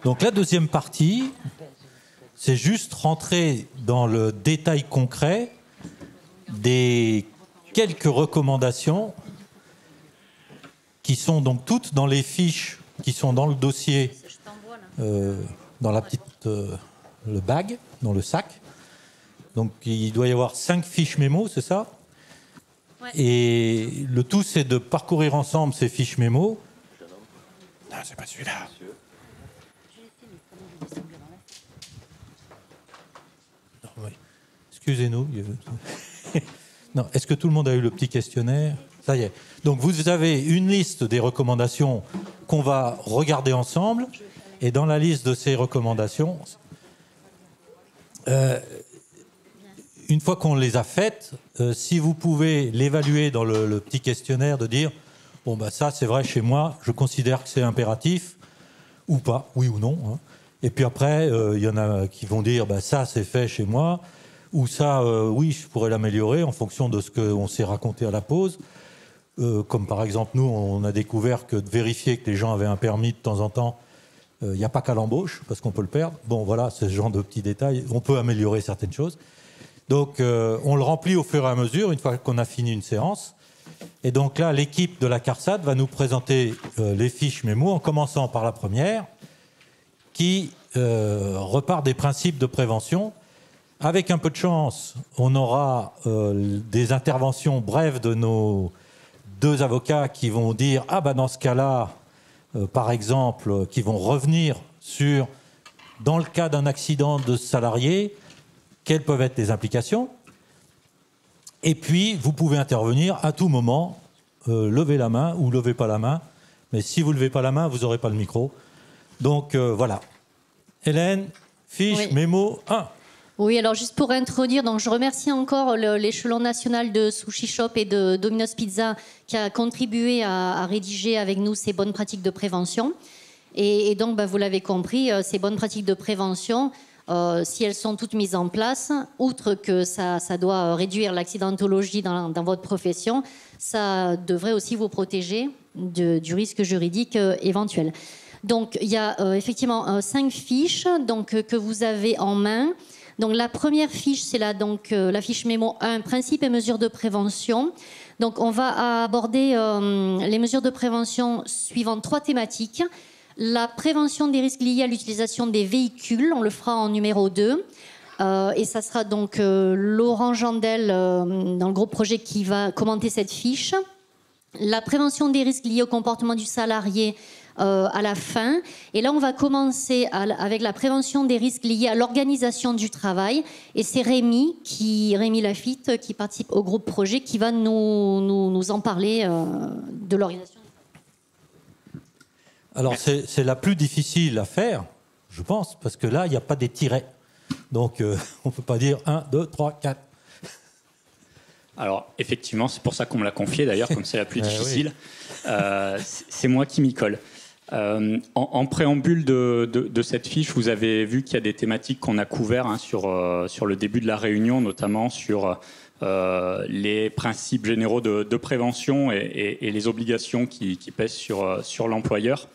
Donc la deuxième partie, c'est juste rentrer dans le détail concret des quelques recommandations qui sont donc toutes dans les fiches qui sont dans le dossier, dans la petite le bag, dans le sac. Donc il doit y avoir 5 fiches mémo, c'est ça? Ouais. Et le tout, c'est de parcourir ensemble ces fiches mémo. Non, c'est pas celui-là. Non, oui. Excusez-nous. Non, est-ce que tout le monde a eu le petit questionnaire? Ça y est. Donc vous avez une liste des recommandations qu'on va regarder ensemble. Et dans la liste de ces recommandations, une fois qu'on les a faites, si vous pouvez l'évaluer dans le petit questionnaire, de dire bon bah ça c'est vrai chez moi, je considère que c'est impératif ou pas, oui ou non. Hein. Et puis après, il y en a qui vont dire bah ça c'est fait chez moi, ou ça oui je pourrais l'améliorer en fonction de ce qu'on s'est raconté à la pause. Comme par exemple nous, on a découvert que de vérifier que les gens avaient un permis de temps en temps, il n'y a pas qu'à l'embauche parce qu'on peut le perdre. Bon voilà, c'est ce genre de petits détails. On peut améliorer certaines choses. Donc, on le remplit au fur et à mesure, une fois qu'on a fini une séance. Et donc là, l'équipe de la CARSAT va nous présenter les fiches mémo, en commençant par la première, qui repart des principes de prévention. Avec un peu de chance, on aura des interventions brèves de nos 2 avocats qui vont dire « Ah, bah dans ce cas-là, par exemple, qui vont revenir sur, dans le cas d'un accident de salarié, quelles peuvent être les implications. Et puis, vous pouvez intervenir à tout moment, levez la main ou levez pas la main. Mais si vous ne levez pas la main, vous n'aurez pas le micro. Donc, voilà. Hélène, fiche, mémo 1. Oui, alors juste pour introduire, donc je remercie encore l'échelon national de Sushi Shop et de Domino's Pizza qui a contribué à rédiger avec nous ces bonnes pratiques de prévention. Et donc, vous l'avez compris, ces bonnes pratiques de prévention, si elles sont toutes mises en place, outre que ça doit réduire l'accidentologie dans votre profession, ça devrait aussi vous protéger du risque juridique éventuel. Donc, il y a effectivement 5 fiches que vous avez en main. Donc, la première fiche, c'est la fiche mémo 1, principes et mesures de prévention. Donc, on va aborder les mesures de prévention suivant 3 thématiques. La prévention des risques liés à l'utilisation des véhicules, on le fera en numéro 2. Et ça sera donc Laurent Jandel, dans le groupe projet, qui va commenter cette fiche. La prévention des risques liés au comportement du salarié à la fin. Et là, on va commencer avec la prévention des risques liés à l'organisation du travail. Et c'est Rémi Lafitte, qui participe au groupe projet, qui va nous en parler de l'organisation. Alors, c'est la plus difficile à faire, je pense, parce que là, il n'y a pas des tirets. Donc, on ne peut pas dire 1, 2, 3, 4. Alors, effectivement, c'est pour ça qu'on me l'a confié, d'ailleurs, comme c'est la plus difficile. Oui. C'est moi qui m'y colle. En préambule de cette fiche, vous avez vu qu'il y a des thématiques qu'on a couvertes sur le début de la réunion, notamment sur les principes généraux de prévention et les obligations qui pèsent sur l'employeur,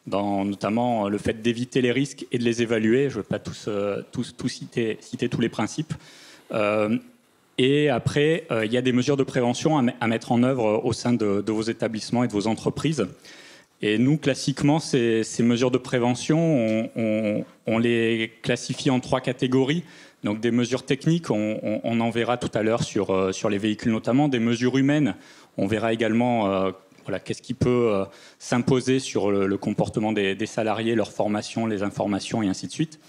notamment le fait d'éviter les risques et de les évaluer. Je ne vais pas tous citer tous les principes. Et après, il y a des mesures de prévention à mettre en œuvre au sein de vos établissements et de vos entreprises. Et nous, classiquement, ces mesures de prévention, on les classifie en 3 catégories. Donc des mesures techniques, on en verra tout à l'heure sur les véhicules notamment. Des mesures humaines, on verra également qu'est-ce qui peut s'imposer sur le comportement des salariés, leur formation, les informations et ainsi de suite.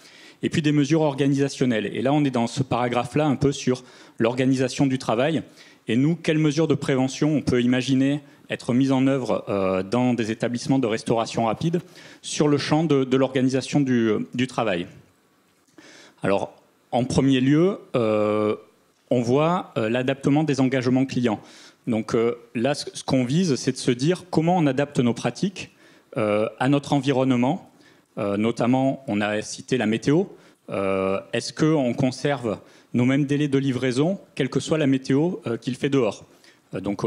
Et puis des mesures organisationnelles. Et là, on est dans ce paragraphe-là un peu sur l'organisation du travail. Et nous, quelles mesures de prévention on peut imaginer être mises en œuvre dans des établissements de restauration rapide sur le champ de l'organisation du travail. Alors, en premier lieu, on voit l'adaptement des engagements clients. Donc là, ce qu'on vise, c'est de se dire comment on adapte nos pratiques à notre environnement. Notamment, on a cité la météo. Est-ce qu'on conserve nos mêmes délais de livraison, quelle que soit la météo qu'il fait dehors? Donc,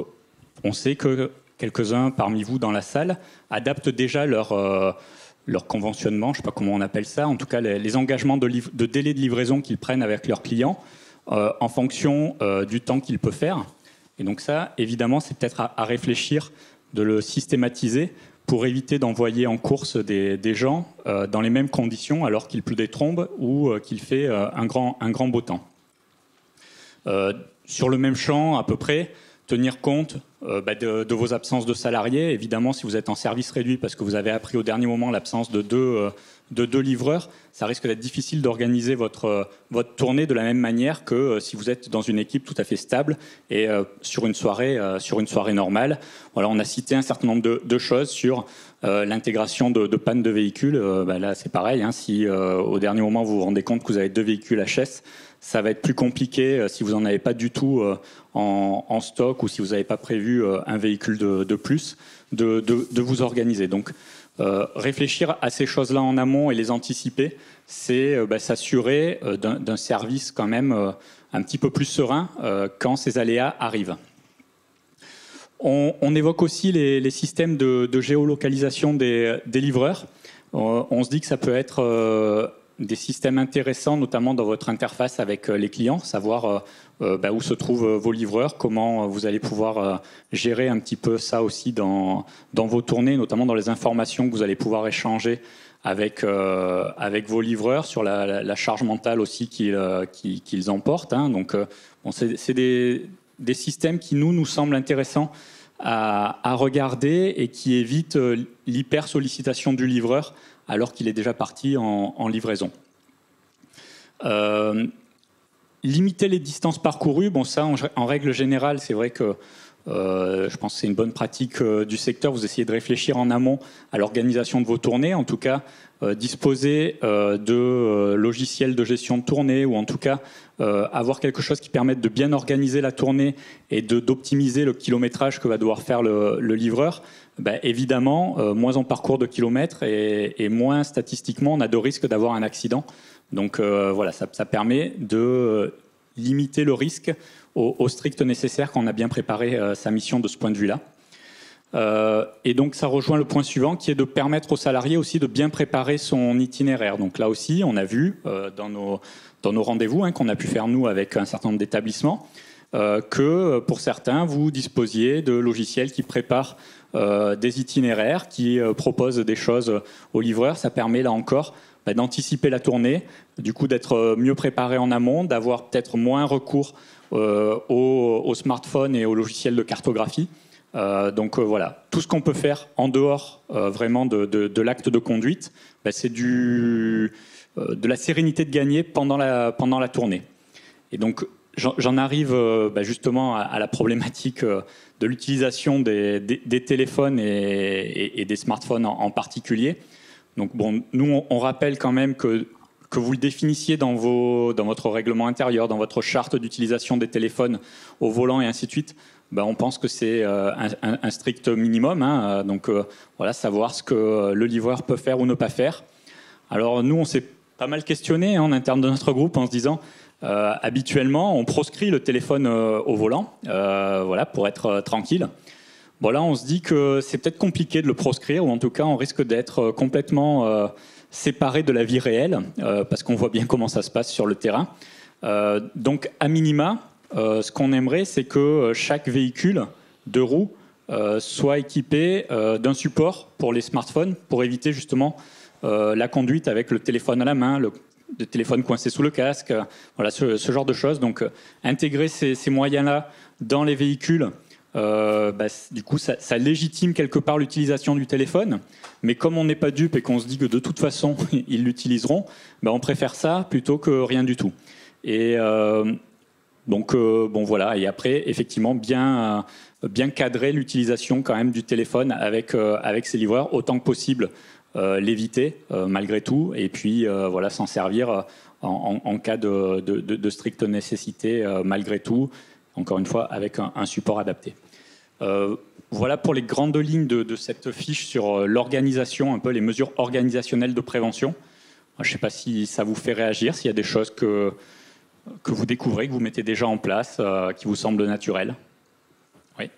on sait que quelques-uns parmi vous dans la salle adaptent déjà leur leur conventionnement, je ne sais pas comment on appelle ça, en tout cas les engagements de délai de livraison qu'ils prennent avec leurs clients en fonction du temps qu'il peut faire. Et donc ça, évidemment, c'est peut-être à réfléchir de le systématiser pour éviter d'envoyer en course des gens dans les mêmes conditions alors qu'il pleut des trombes ou qu'il fait un grand beau temps. Sur le même champ, à peu près, tenir compte de vos absences de salariés. Évidemment, si vous êtes en service réduit parce que vous avez appris au dernier moment l'absence de deux livreurs, ça risque d'être difficile d'organiser votre tournée de la même manière que si vous êtes dans une équipe tout à fait stable et sur une soirée normale. Voilà, on a cité un certain nombre de choses sur l'intégration de pannes de véhicules. Là, c'est pareil. Hein, si au dernier moment vous vous rendez compte que vous avez 2 véhicules HS, ça va être plus compliqué si vous n'en avez pas du tout en stock ou si vous n'avez pas prévu un véhicule de plus, de vous organiser. Donc, réfléchir à ces choses-là en amont et les anticiper, c'est s'assurer d'un service quand même un petit peu plus serein quand ces aléas arrivent. On évoque aussi les systèmes de géolocalisation des livreurs. On se dit que ça peut être des systèmes intéressants, notamment dans votre interface avec les clients, savoir où se trouvent vos livreurs, comment vous allez pouvoir gérer un petit peu ça aussi dans vos tournées, notamment dans les informations que vous allez pouvoir échanger avec vos livreurs sur la charge mentale aussi qu'ils emportent. Hein. Donc, c'est des systèmes qui nous semblent intéressants à regarder et qui évitent l'hyper-sollicitation du livreur alors qu'il est déjà parti en livraison. Limiter les distances parcourues, bon ça en règle générale, c'est vrai que je pense que c'est une bonne pratique du secteur. Vous essayez de réfléchir en amont à l'organisation de vos tournées, en tout cas disposer de logiciels de gestion de tournée ou en tout cas avoir quelque chose qui permette de bien organiser la tournée et d'optimiser le kilométrage que va devoir faire le livreur. Évidemment, moins on parcourt de kilomètres et moins statistiquement on a de risques d'avoir un accident. Donc voilà, ça permet de limiter le risque au strict nécessaire quand on a bien préparé sa mission de ce point de vue-là. Et donc ça rejoint le point suivant qui est de permettre aux salariés aussi de bien préparer son itinéraire. Donc là aussi, on a vu dans nos rendez-vous qu'on a pu faire nous avec un certain nombre d'établissements que pour certains, vous disposiez de logiciels qui préparent des itinéraires, qui proposent des choses aux livreurs. Ça permet là encore d'anticiper la tournée, du coup d'être mieux préparé en amont, d'avoir peut-être moins recours au smartphone et aux logiciels de cartographie. Donc voilà, tout ce qu'on peut faire en dehors vraiment de l'acte de conduite, c'est de la sérénité de gagner pendant la tournée. Et donc j'en arrive justement à la problématique de l'utilisation des téléphones et des smartphones en particulier. Donc bon, nous on rappelle quand même que vous le définissiez dans votre règlement intérieur, dans votre charte d'utilisation des téléphones au volant et ainsi de suite. On pense que c'est un strict minimum. Hein. Donc voilà, savoir ce que le livreur peut faire ou ne pas faire. Alors nous, on s'est pas mal questionné en interne de notre groupe en se disant habituellement, on proscrit le téléphone au volant, voilà, pour être tranquille. Bon là, on se dit que c'est peut-être compliqué de le proscrire, ou en tout cas, on risque d'être complètement séparé de la vie réelle, parce qu'on voit bien comment ça se passe sur le terrain. Donc, à minima, ce qu'on aimerait, c'est que chaque véhicule de roues soit équipé d'un support pour les smartphones, pour éviter justement la conduite avec le téléphone à la main, le téléphone coincé sous le casque, voilà, ce genre de choses. Donc, intégrer ces moyens-là dans les véhicules, du coup, ça légitime quelque part l'utilisation du téléphone. Mais comme on n'est pas dupe et qu'on se dit que de toute façon, ils l'utiliseront, on préfère ça plutôt que rien du tout. Et donc, voilà. Et après, effectivement, bien cadrer l'utilisation quand même du téléphone avec ces livreurs, autant que possible, l'éviter malgré tout, et puis voilà, s'en servir en cas de stricte nécessité malgré tout, encore une fois, avec un support adapté. Voilà pour les grandes lignes de cette fiche sur l'organisation, un peu les mesures organisationnelles de prévention. Je ne sais pas si ça vous fait réagir, s'il y a des choses que vous découvrez, que vous mettez déjà en place, qui vous semblent naturelles. Oui.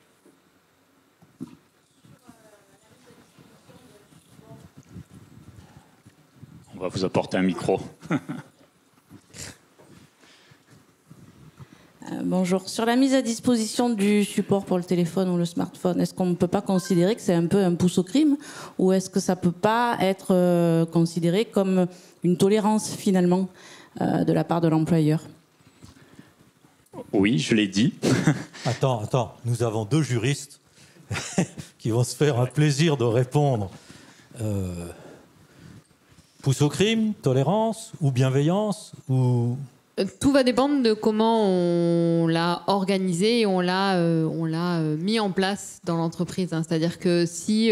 On va vous apporter un micro. Bonjour. Sur la mise à disposition du support pour le téléphone ou le smartphone, est-ce qu'on ne peut pas considérer que c'est un peu un pouce au crime, ou est-ce que ça ne peut pas être considéré comme une tolérance finalement de la part de l'employeur? Oui, je l'ai dit. Attends, nous avons 2 juristes qui vont se faire un plaisir de répondre. Pouce au crime, tolérance ou bienveillance ou... Tout va dépendre de comment on l'a organisé et on l'a mis en place dans l'entreprise. Hein. C'est-à-dire que si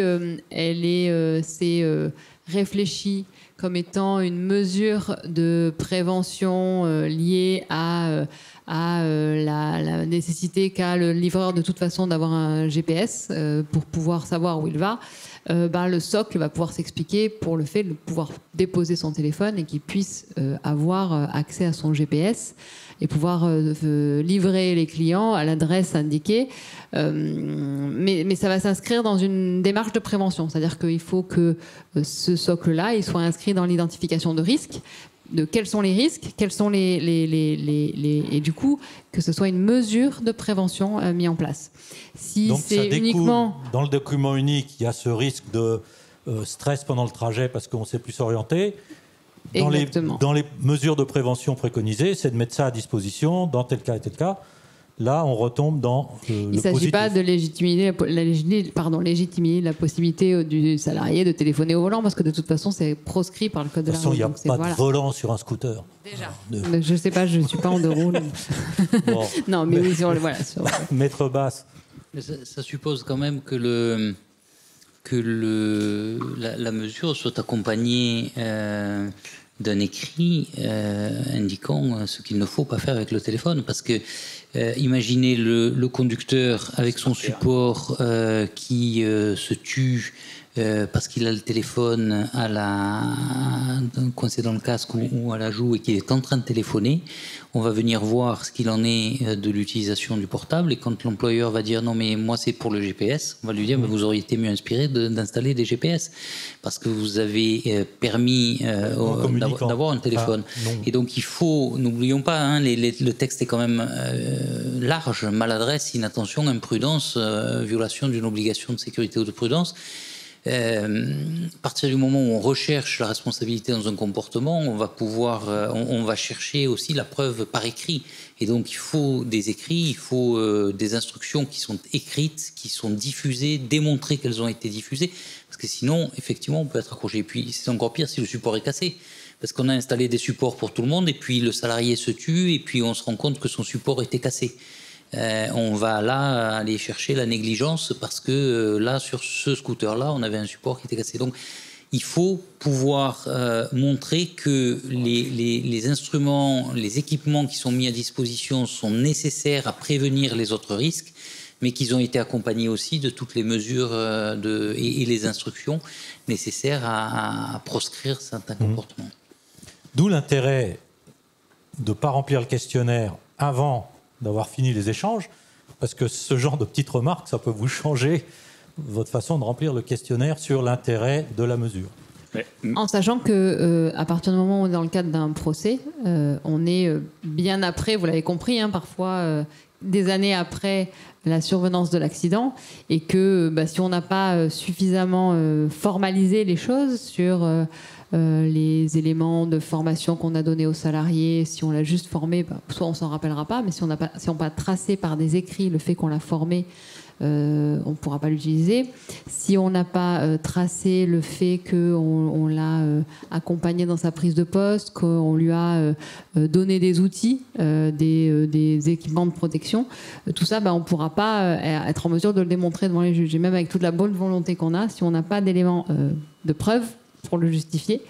c'est réfléchi comme étant une mesure de prévention liée à la nécessité qu'a le livreur de toute façon d'avoir un GPS pour pouvoir savoir où il va, le socle va pouvoir s'expliquer pour le fait de pouvoir déposer son téléphone et qu'il puisse avoir accès à son GPS et pouvoir livrer les clients à l'adresse indiquée. Mais ça va s'inscrire dans une démarche de prévention. C'est-à-dire qu'il faut que ce socle-là il soit inscrit dans l'identification de risques, de quels sont les risques, quels sont et du coup que ce soit une mesure de prévention mise en place. Si donc c'est ça découle, uniquement dans le document unique, il y a ce risque de stress pendant le trajet parce qu'on ne sait plus s'orienter. Dans les mesures de prévention préconisées, c'est de mettre ça à disposition dans tel cas et tel cas. Là, on retombe dans il ne s'agit pas de légitimer la possibilité du salarié de téléphoner au volant, parce que de toute façon, c'est proscrit par le code de la route. De toute façon, il n'y a pas de volant sur un scooter. Déjà. Je ne sais pas, je ne suis pas en deux roues. Bon. Non, mais oui, Maître Basse. Mais ça suppose quand même que la mesure soit accompagnée d'un écrit indiquant ce qu'il ne faut pas faire avec le téléphone, parce que imaginez le conducteur avec son support qui se tue parce qu'il a le téléphone coincé dans le casque ou à la joue et qu'il est en train de téléphoner. On va venir voir ce qu'il en est de l'utilisation du portable, et quand l'employeur va dire non mais moi c'est pour le GPS, on va lui dire mais vous auriez été mieux inspiré d'installer des GPS parce que vous avez permis d'avoir un téléphone. Et donc il faut, n'oublions pas, le texte est quand même large: maladresse, inattention, imprudence, violation d'une obligation de sécurité ou de prudence. À partir du moment où on recherche la responsabilité dans un comportement, on va chercher aussi la preuve par écrit. Et donc il faut des écrits, il faut des instructions qui sont écrites, qui sont diffusées, démontrer qu'elles ont été diffusées, parce que sinon, effectivement, on peut être accroché. Et puis c'est encore pire si le support est cassé, parce qu'on a installé des supports pour tout le monde, et puis le salarié se tue, et puis on se rend compte que son support était cassé. On va là aller chercher la négligence parce que là, sur ce scooter-là, on avait un support qui était cassé. Donc, il faut pouvoir montrer que les instruments, les équipements qui sont mis à disposition sont nécessaires à prévenir les autres risques, mais qu'ils ont été accompagnés aussi de toutes les mesures et les instructions nécessaires à proscrire certains comportements. D'où l'intérêt de ne pas remplir le questionnaire avant d'avoir fini les échanges, parce que ce genre de petites remarques, ça peut vous changer votre façon de remplir le questionnaire sur l'intérêt de la mesure. En sachant que à partir du moment où on est dans le cadre d'un procès, on est bien après, vous l'avez compris, parfois des années après la survenance de l'accident, et que si on n'a pas suffisamment formalisé les choses sur les éléments de formation qu'on a donnés aux salariés, si on l'a juste formé, soit on s'en rappellera pas, mais si on n'a pas tracé par des écrits le fait qu'on l'a formé, on ne pourra pas l'utiliser. Si on n'a pas tracé le fait qu'on l'a accompagné dans sa prise de poste, qu'on lui a donné des outils, des équipements de protection, tout ça, on ne pourra pas être en mesure de le démontrer devant les juges. Et même avec toute la bonne volonté qu'on a, si on n'a pas d'éléments de preuve pour le justifier,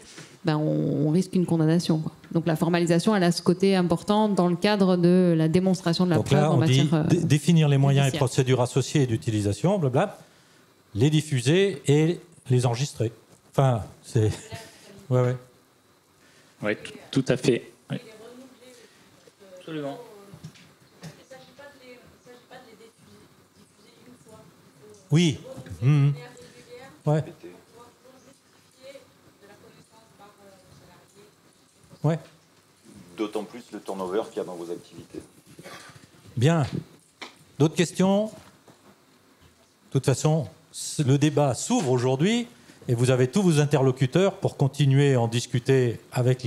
on risque une condamnation, quoi. Donc la formalisation, elle a ce côté important dans le cadre de la démonstration de la preuve en matière. Définir les moyens et procédures associées d'utilisation, blablabla, les diffuser et les enregistrer. Enfin, c'est. Ouais. Oui, tout à fait. Ouais. Absolument. Il ne s'agit pas de les diffuser une fois. Oui. Ouais. Ouais. D'autant plus le turnover qu'il y a dans vos activités. Bien. D'autres questions? De toute façon, le débat s'ouvre aujourd'hui et vous avez tous vos interlocuteurs pour continuer à en discuter avec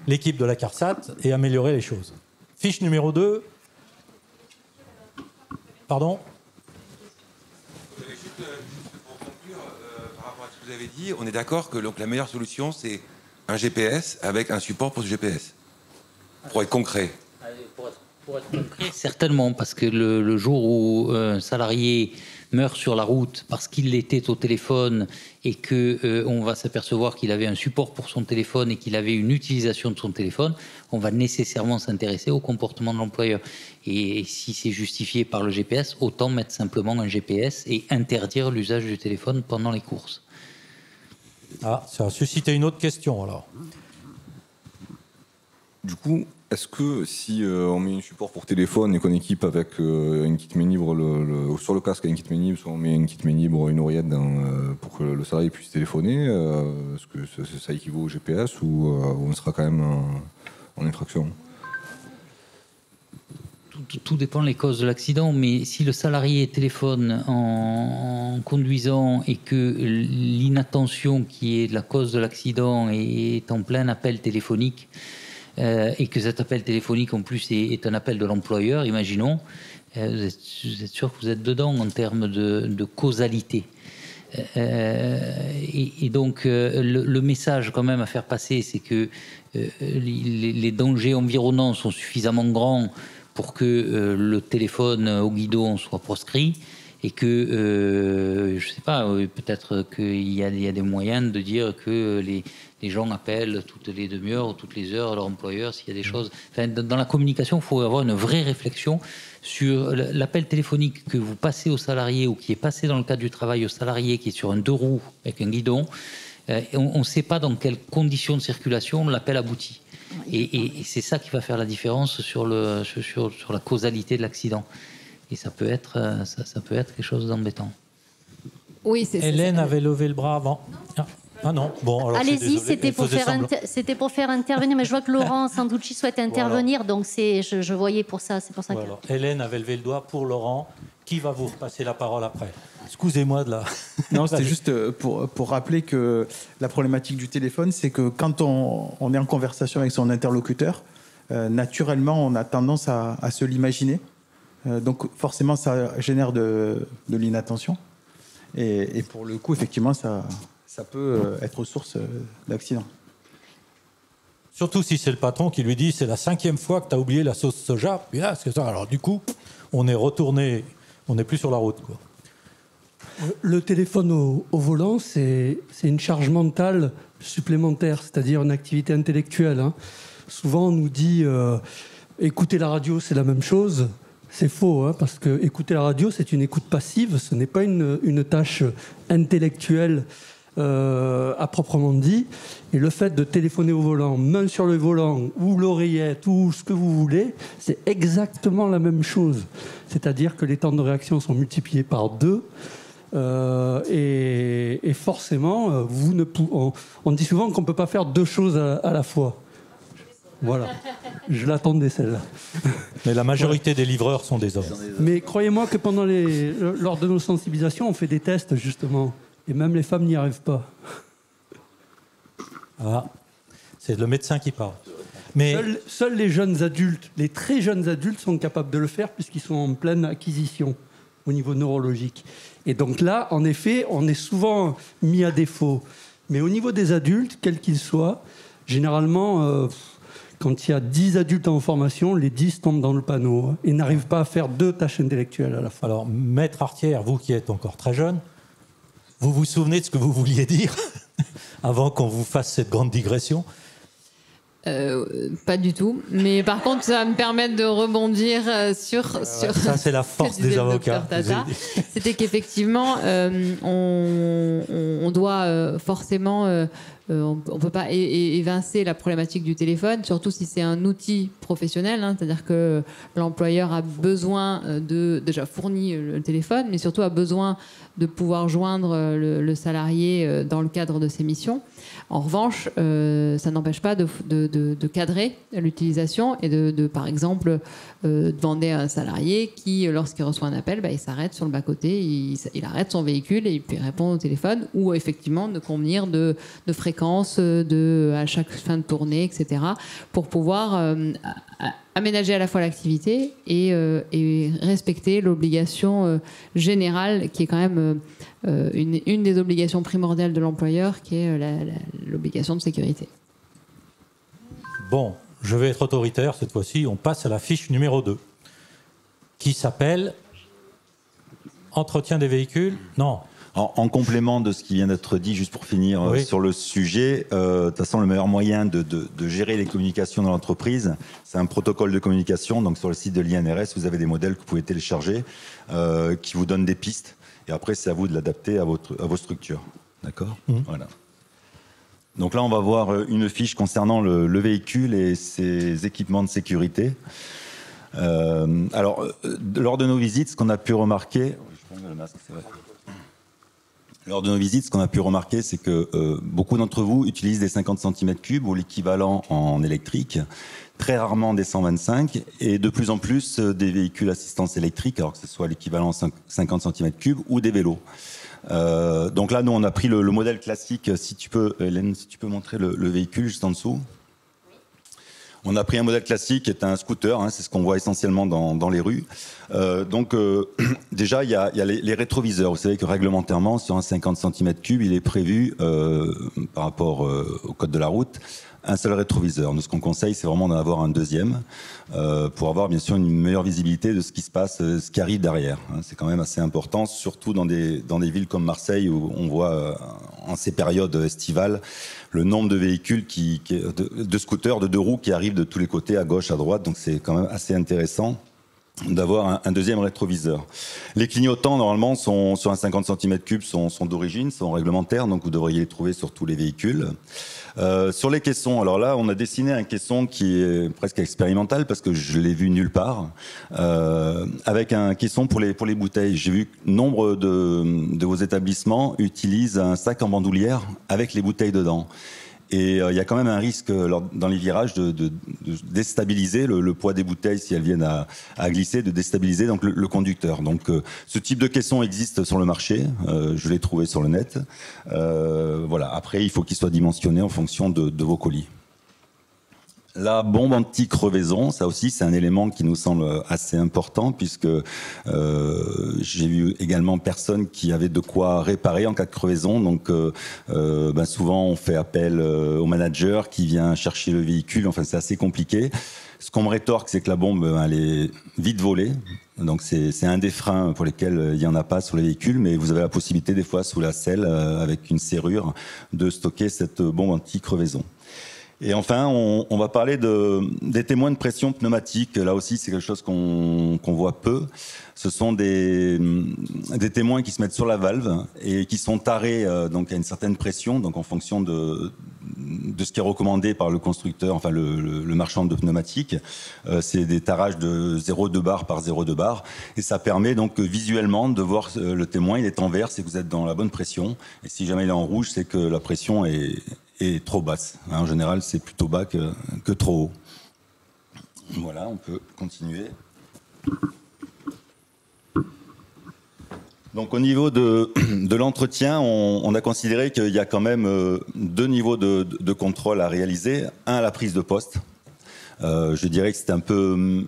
l'équipe de la CARSAT et améliorer les choses. Fiche numéro 2. Pardon? Juste pour conclure, par rapport à ce que vous avez dit, on est d'accord que donc, la meilleure solution, c'est un GPS avec un support pour ce GPS. Pour être concret. Pour être concret, certainement, parce que le jour où un salarié meurt sur la route parce qu'il était au téléphone et que on va s'apercevoir qu'il avait un support pour son téléphone et qu'il avait une utilisation de son téléphone, on va nécessairement s'intéresser au comportement de l'employeur. Et si c'est justifié par le GPS, autant mettre simplement un GPS et interdire l'usage du téléphone pendant les courses. Ah, ça a suscité une autre question alors. Du coup, est-ce que si on met un support pour téléphone et qu'on équipe avec une kit main libre sur le casque une kit main libre, soit on met une kit main libre, une oreillette pour que le salarié puisse téléphoner, est-ce que ça équivaut au GPS ou on sera quand même en infraction? Tout dépend des causes de l'accident, mais si le salarié téléphone en conduisant et que l'inattention qui est la cause de l'accident est en plein appel téléphonique, et que cet appel téléphonique en plus est un appel de l'employeur, imaginons, vous êtes sûr que vous êtes dedans en termes de causalité. Et donc le message quand même à faire passer, c'est que les dangers environnants sont suffisamment grands pour que le téléphone au guidon soit proscrit et que, je ne sais pas, peut-être qu'il y a des moyens de dire que les gens appellent toutes les demi-heures ou toutes les heures leur employeur s'il y a des choses. Enfin, dans la communication, il faut avoir une vraie réflexion sur l'appel téléphonique que vous passez au salarié ou qui est passé dans le cadre du travail au salarié qui est sur un 2 roues avec un guidon. On ne sait pas dans quelles conditions de circulation l'appel aboutit. Et c'est ça qui va faire la différence sur la causalité de l'accident. Et ça peut être quelque chose d'embêtant. Oui, c'est Hélène avait levé le bras avant. Ah non, bon, alors allez-y, c'était pour faire intervenir, mais je vois que Laurent Sanducci souhaite intervenir, donc je voyais pour ça, c'est pour ça que... Alors, Hélène avait levé le doigt pour Laurent. Qui va vous repasser la parole après? Excusez-moi de la... Non, c'était juste pour rappeler que la problématique du téléphone, c'est que quand on est en conversation avec son interlocuteur, naturellement, on a tendance à se l'imaginer. Donc forcément, ça génère de l'inattention. Et pour le coup, effectivement, ça peut être source d'accident. Surtout si c'est le patron qui lui dit c'est la 5e fois que tu as oublié la sauce soja. Puis là, c'est ça. Alors du coup, on est retourné, on n'est plus sur la route, quoi. Le téléphone au volant, c'est une charge mentale supplémentaire, c'est-à-dire une activité intellectuelle. Hein. Souvent, on nous dit écouter la radio, c'est la même chose. C'est faux, hein, parce que écouter la radio, c'est une écoute passive, ce n'est pas une tâche intellectuelle à proprement dit. Et le fait de téléphoner au volant, main sur le volant, ou l'oreillette, ou ce que vous voulez, c'est exactement la même chose. C'est-à-dire que les temps de réaction sont multipliés par 2. Et forcément, on dit souvent qu'on ne peut pas faire 2 choses à la fois. Voilà, je l'attendais celle-là. Mais la majorité des livreurs sont des hommes. Mais croyez-moi que lors de nos sensibilisations, on fait des tests justement, et même les femmes n'y arrivent pas. Ah, c'est le médecin qui parle. Mais seuls les jeunes adultes, les très jeunes adultes sont capables de le faire puisqu'ils sont en pleine acquisition au niveau neurologique. Et donc là, en effet, on est souvent mis à défaut. Mais au niveau des adultes, quels qu'ils soient, généralement... quand il y a 10 adultes en formation, les 10 tombent dans le panneau et n'arrivent pas à faire 2 tâches intellectuelles à la fois. Alors, Maître Artière, vous qui êtes encore très jeune, vous vous souvenez de ce que vous vouliez dire avant qu'on vous fasse cette grande digression? Pas du tout. Mais par contre, ça va me permettre de rebondir sur ça, c'est la force des avocats. C'était qu'effectivement, on doit forcément on ne peut pas évincer la problématique du téléphone, surtout si c'est un outil professionnel, hein, c'est-à-dire que l'employeur a besoin de déjà fournir le téléphone, mais surtout a besoin de pouvoir joindre le salarié dans le cadre de ses missions. En revanche, ça n'empêche pas de cadrer l'utilisation et de par exemple, demander à un salarié qui, lorsqu'il reçoit un appel, il s'arrête sur le bas-côté, il arrête son véhicule et il peut répondre au téléphone, ou effectivement de convenir de fréquences à chaque fin de tournée, etc., pour pouvoir aménager à la fois l'activité et respecter l'obligation générale qui est quand même une des obligations primordiales de l'employeur, qui est l'obligation de sécurité. Bon, je vais être autoritaire cette fois-ci. On passe à la fiche numéro 2, qui s'appelle Entretien des véhicules. Non. En complément de ce qui vient d'être dit, juste pour finir sur le sujet, de toute façon, le meilleur moyen de gérer les communications dans l'entreprise, c'est un protocole de communication. Donc sur le site de l'INRS, vous avez des modèles que vous pouvez télécharger qui vous donnent des pistes. Et après, c'est à vous de l'adapter à vos structures. D'accord ? Voilà. Donc là, on va voir une fiche concernant le véhicule et ses équipements de sécurité. Alors, lors de nos visites, ce qu'on a pu remarquer... Je prends le masque, c'est vrai. Lors de nos visites, ce qu'on a pu remarquer, c'est que beaucoup d'entre vous utilisent des 50 cm3 ou l'équivalent en électrique, très rarement des 125, et de plus en plus des véhicules assistance électrique, alors que ce soit l'équivalent 50 cm3 ou des vélos. Donc là, nous, on a pris le modèle classique. Si tu peux, Hélène, si tu peux montrer le véhicule juste en dessous. On a pris un modèle classique qui est un scooter, hein, c'est ce qu'on voit essentiellement dans les rues. Déjà, il y a les rétroviseurs. Vous savez que réglementairement, sur un 50 cm3, il est prévu, par rapport au code de la route, un seul rétroviseur. Nous, ce qu'on conseille, c'est vraiment d'en avoir un deuxième pour avoir bien sûr une meilleure visibilité de ce qui se passe, ce qui arrive derrière. C'est quand même assez important, surtout dans des villes comme Marseille où on voit en ces périodes estivales le nombre de véhicules, de scooters, de deux roues qui arrivent de tous les côtés, à gauche, à droite. Donc c'est quand même assez intéressant d'avoir un deuxième rétroviseur. Les clignotants, normalement, sur un 50 cm3, sont d'origine, sont réglementaires, donc vous devriez les trouver sur tous les véhicules. Sur les caissons, alors là, on a dessiné un caisson qui est presque expérimental parce que je l'ai vu nulle part, avec un caisson pour les bouteilles. J'ai vu que nombre de vos établissements utilisent un sac en bandoulière avec les bouteilles dedans. Et il y a quand même un risque dans les virages de déstabiliser le poids des bouteilles si elles viennent à glisser, de déstabiliser donc le conducteur. Donc ce type de caisson existe sur le marché, je l'ai trouvé sur le net. Voilà. Après, il faut qu'il soit dimensionné en fonction de vos colis. La bombe anti-crevaison, ça aussi c'est un élément qui nous semble assez important puisque j'ai vu également personnes qui avaient de quoi réparer en cas de crevaison. Donc souvent on fait appel au manager qui vient chercher le véhicule. Enfin c'est assez compliqué. Ce qu'on me rétorque, c'est que la bombe elle est vite volée. Donc c'est un des freins pour lesquels il n'y en a pas sur les véhicules, mais vous avez la possibilité des fois sous la selle avec une serrure de stocker cette bombe anti-crevaison. Et enfin, on va parler des témoins de pression pneumatique. Là aussi, c'est quelque chose qu'on voit peu. Ce sont des témoins qui se mettent sur la valve et qui sont tarés donc à une certaine pression, donc en fonction de ce qui est recommandé par le constructeur, enfin le marchand de pneumatiques. C'est des tarages de 0,2 bar par 0,2 bar. Et ça permet donc visuellement de voir le témoin, il est en vert, c'est que vous êtes dans la bonne pression. Et si jamais il est en rouge, c'est que la pression est trop basse. En général, c'est plutôt bas que trop haut. Voilà, on peut continuer. Donc au niveau de l'entretien, on a considéré qu'il y a quand même deux niveaux de contrôle à réaliser. Un, à la prise de poste. Je dirais que c'est un peu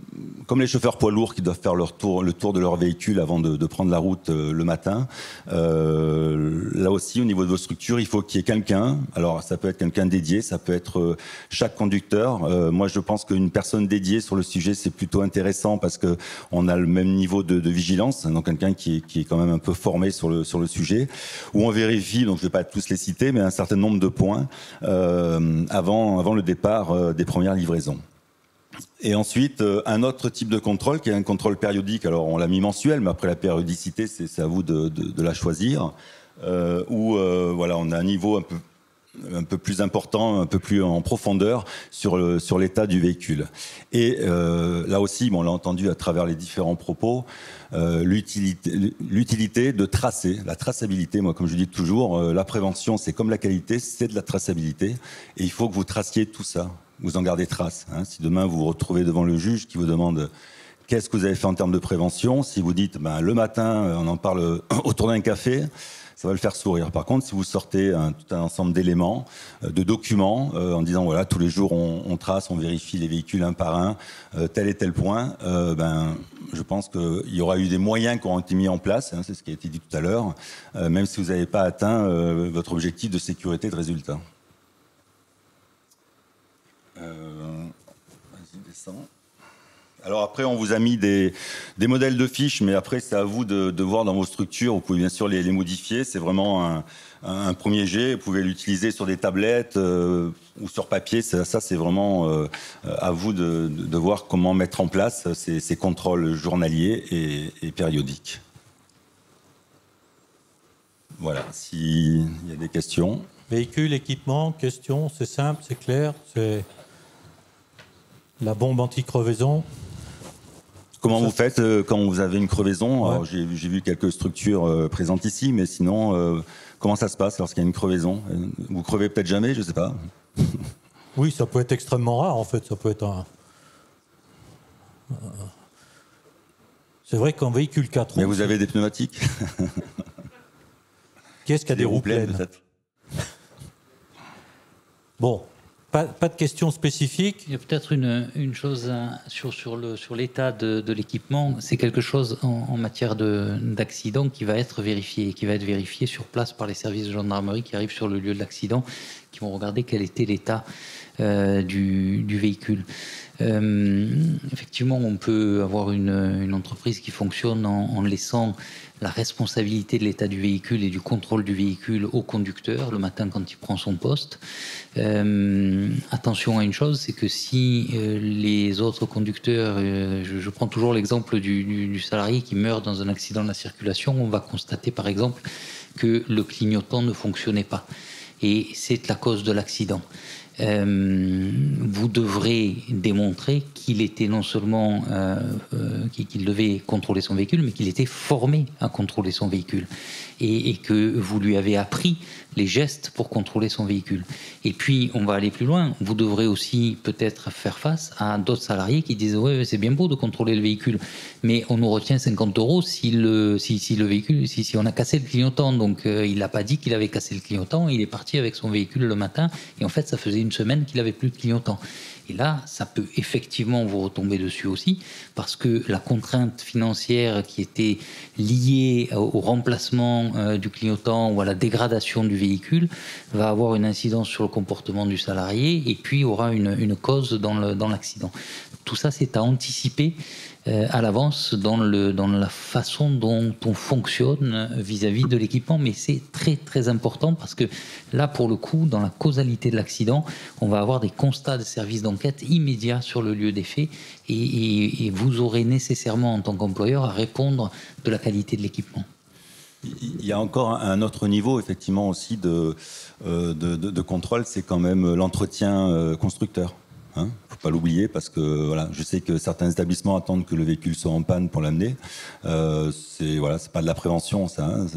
comme les chauffeurs poids lourds qui doivent faire le tour de leur véhicule avant de prendre la route le matin. Là aussi, au niveau de vos structures, il faut qu'il y ait quelqu'un. Alors, ça peut être quelqu'un dédié, ça peut être chaque conducteur. Moi, je pense qu'une personne dédiée sur le sujet, c'est plutôt intéressant parce que on a le même niveau de vigilance. Donc, quelqu'un qui est quand même un peu formé sur le sujet. Où on vérifie, donc je ne vais pas tous les citer, mais un certain nombre de points avant le départ des premières livraisons. Et ensuite, un autre type de contrôle qui est un contrôle périodique. Alors, on l'a mis mensuel, mais après la périodicité, c'est à vous de la choisir. Où voilà, on a un niveau un peu un peu plus important, un peu plus en profondeur sur l'état du véhicule. Et là aussi, on l'a entendu à travers les différents propos, l'utilité de tracer, la traçabilité. Moi, comme je dis toujours, la prévention, c'est comme la qualité, c'est de la traçabilité. Et il faut que vous traciez tout ça, vous en gardez trace. Hein. Si demain vous vous retrouvez devant le juge qui vous demande qu'est-ce que vous avez fait en termes de prévention, si vous dites le matin, on en parle autour d'un café, ça va le faire sourire. Par contre, si vous sortez tout un ensemble d'éléments, de documents, en disant voilà, tous les jours on trace, on vérifie les véhicules un par un, tel et tel point, je pense qu'il y aura eu des moyens qui auront été mis en place, hein, c'est ce qui a été dit tout à l'heure, même si vous n'avez pas atteint votre objectif de sécurité de résultat. Vas-y, descends. Alors après, on vous a mis des modèles de fiches, mais après, c'est à vous de voir dans vos structures. Vous pouvez bien sûr les modifier. C'est vraiment un premier jet. Vous pouvez l'utiliser sur des tablettes ou sur papier. Ça c'est vraiment à vous de voir comment mettre en place ces contrôles journaliers et périodiques. Voilà, s'il y a des questions. Véhicule, équipement, questions, c'est simple, c'est clair. C'est la bombe anti-crevaison. Comment vous faites quand vous avez une crevaison? Alors, j'ai vu quelques structures présentes ici, mais sinon, comment ça se passe lorsqu'il y a une crevaison? Vous crevez peut-être jamais, je ne sais pas. Oui, ça peut être extrêmement rare, en fait. Ça peut être C'est vrai qu'en véhicule 4 roues... Mais vous avez des pneumatiques? Qui est-ce qui a des roues pleines peut-être? Bon. Pas de questions spécifiques. Il y a peut-être une chose sur l'état de l'équipement. C'est quelque chose en matière d'accident qui va être vérifié sur place par les services de gendarmerie qui arrivent sur le lieu de l'accident, qui vont regarder quel était l'état du véhicule. Effectivement, on peut avoir une entreprise qui fonctionne en laissant la responsabilité de l'état du véhicule et du contrôle du véhicule au conducteur le matin quand il prend son poste. Attention à une chose, c'est que si les autres conducteurs, je prends toujours l'exemple du salarié qui meurt dans un accident de la circulation, on va constater par exemple que le clignotant ne fonctionnait pas et c'est la cause de l'accident. Vous devrez démontrer qu'il était non seulement qu'il devait contrôler son véhicule, mais qu'il était formé à contrôler son véhicule et que vous lui avez appris les gestes pour contrôler son véhicule. Et puis, on va aller plus loin. Vous devrez aussi peut-être faire face à d'autres salariés qui disent « Ouais, c'est bien beau de contrôler le véhicule, mais on nous retient 50 € si on a cassé le clignotant. » Donc, il n'a pas dit qu'il avait cassé le clignotant. Il est parti avec son véhicule le matin. Et en fait, ça faisait une semaine qu'il n'avait plus de clignotant. Et là, ça peut effectivement vous retomber dessus aussi, parce que la contrainte financière qui était liée au remplacement du clignotant ou à la dégradation du véhicule va avoir une incidence sur le comportement du salarié et puis aura une cause dans l'accident. Tout ça, c'est à anticiper à l'avance dans la façon dont on fonctionne vis-à-vis de l'équipement, mais c'est très très important parce que là, pour le coup, dans la causalité de l'accident, on va avoir des constats de services d'enquête immédiats sur le lieu des faits et vous aurez nécessairement en tant qu'employeur à répondre de la qualité de l'équipement. Il y a encore un autre niveau, effectivement, aussi de contrôle, c'est quand même l'entretien constructeur. Hein, faut pas l'oublier parce que voilà, je sais que certains établissements attendent que le véhicule soit en panne pour l'amener. C'est pas de la prévention, ça. Hein,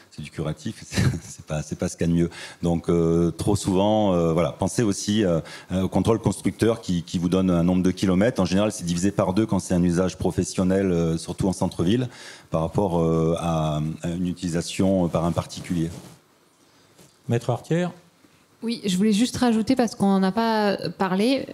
c'est du curatif. C'est pas ce qu'il y a de mieux. Donc trop souvent, pensez aussi au contrôle constructeur qui vous donne un nombre de kilomètres. En général, c'est divisé par 2 quand c'est un usage professionnel, surtout en centre-ville, par rapport à une utilisation par un particulier. Maître Artière. Oui, je voulais juste rajouter, parce qu'on n'en a pas parlé,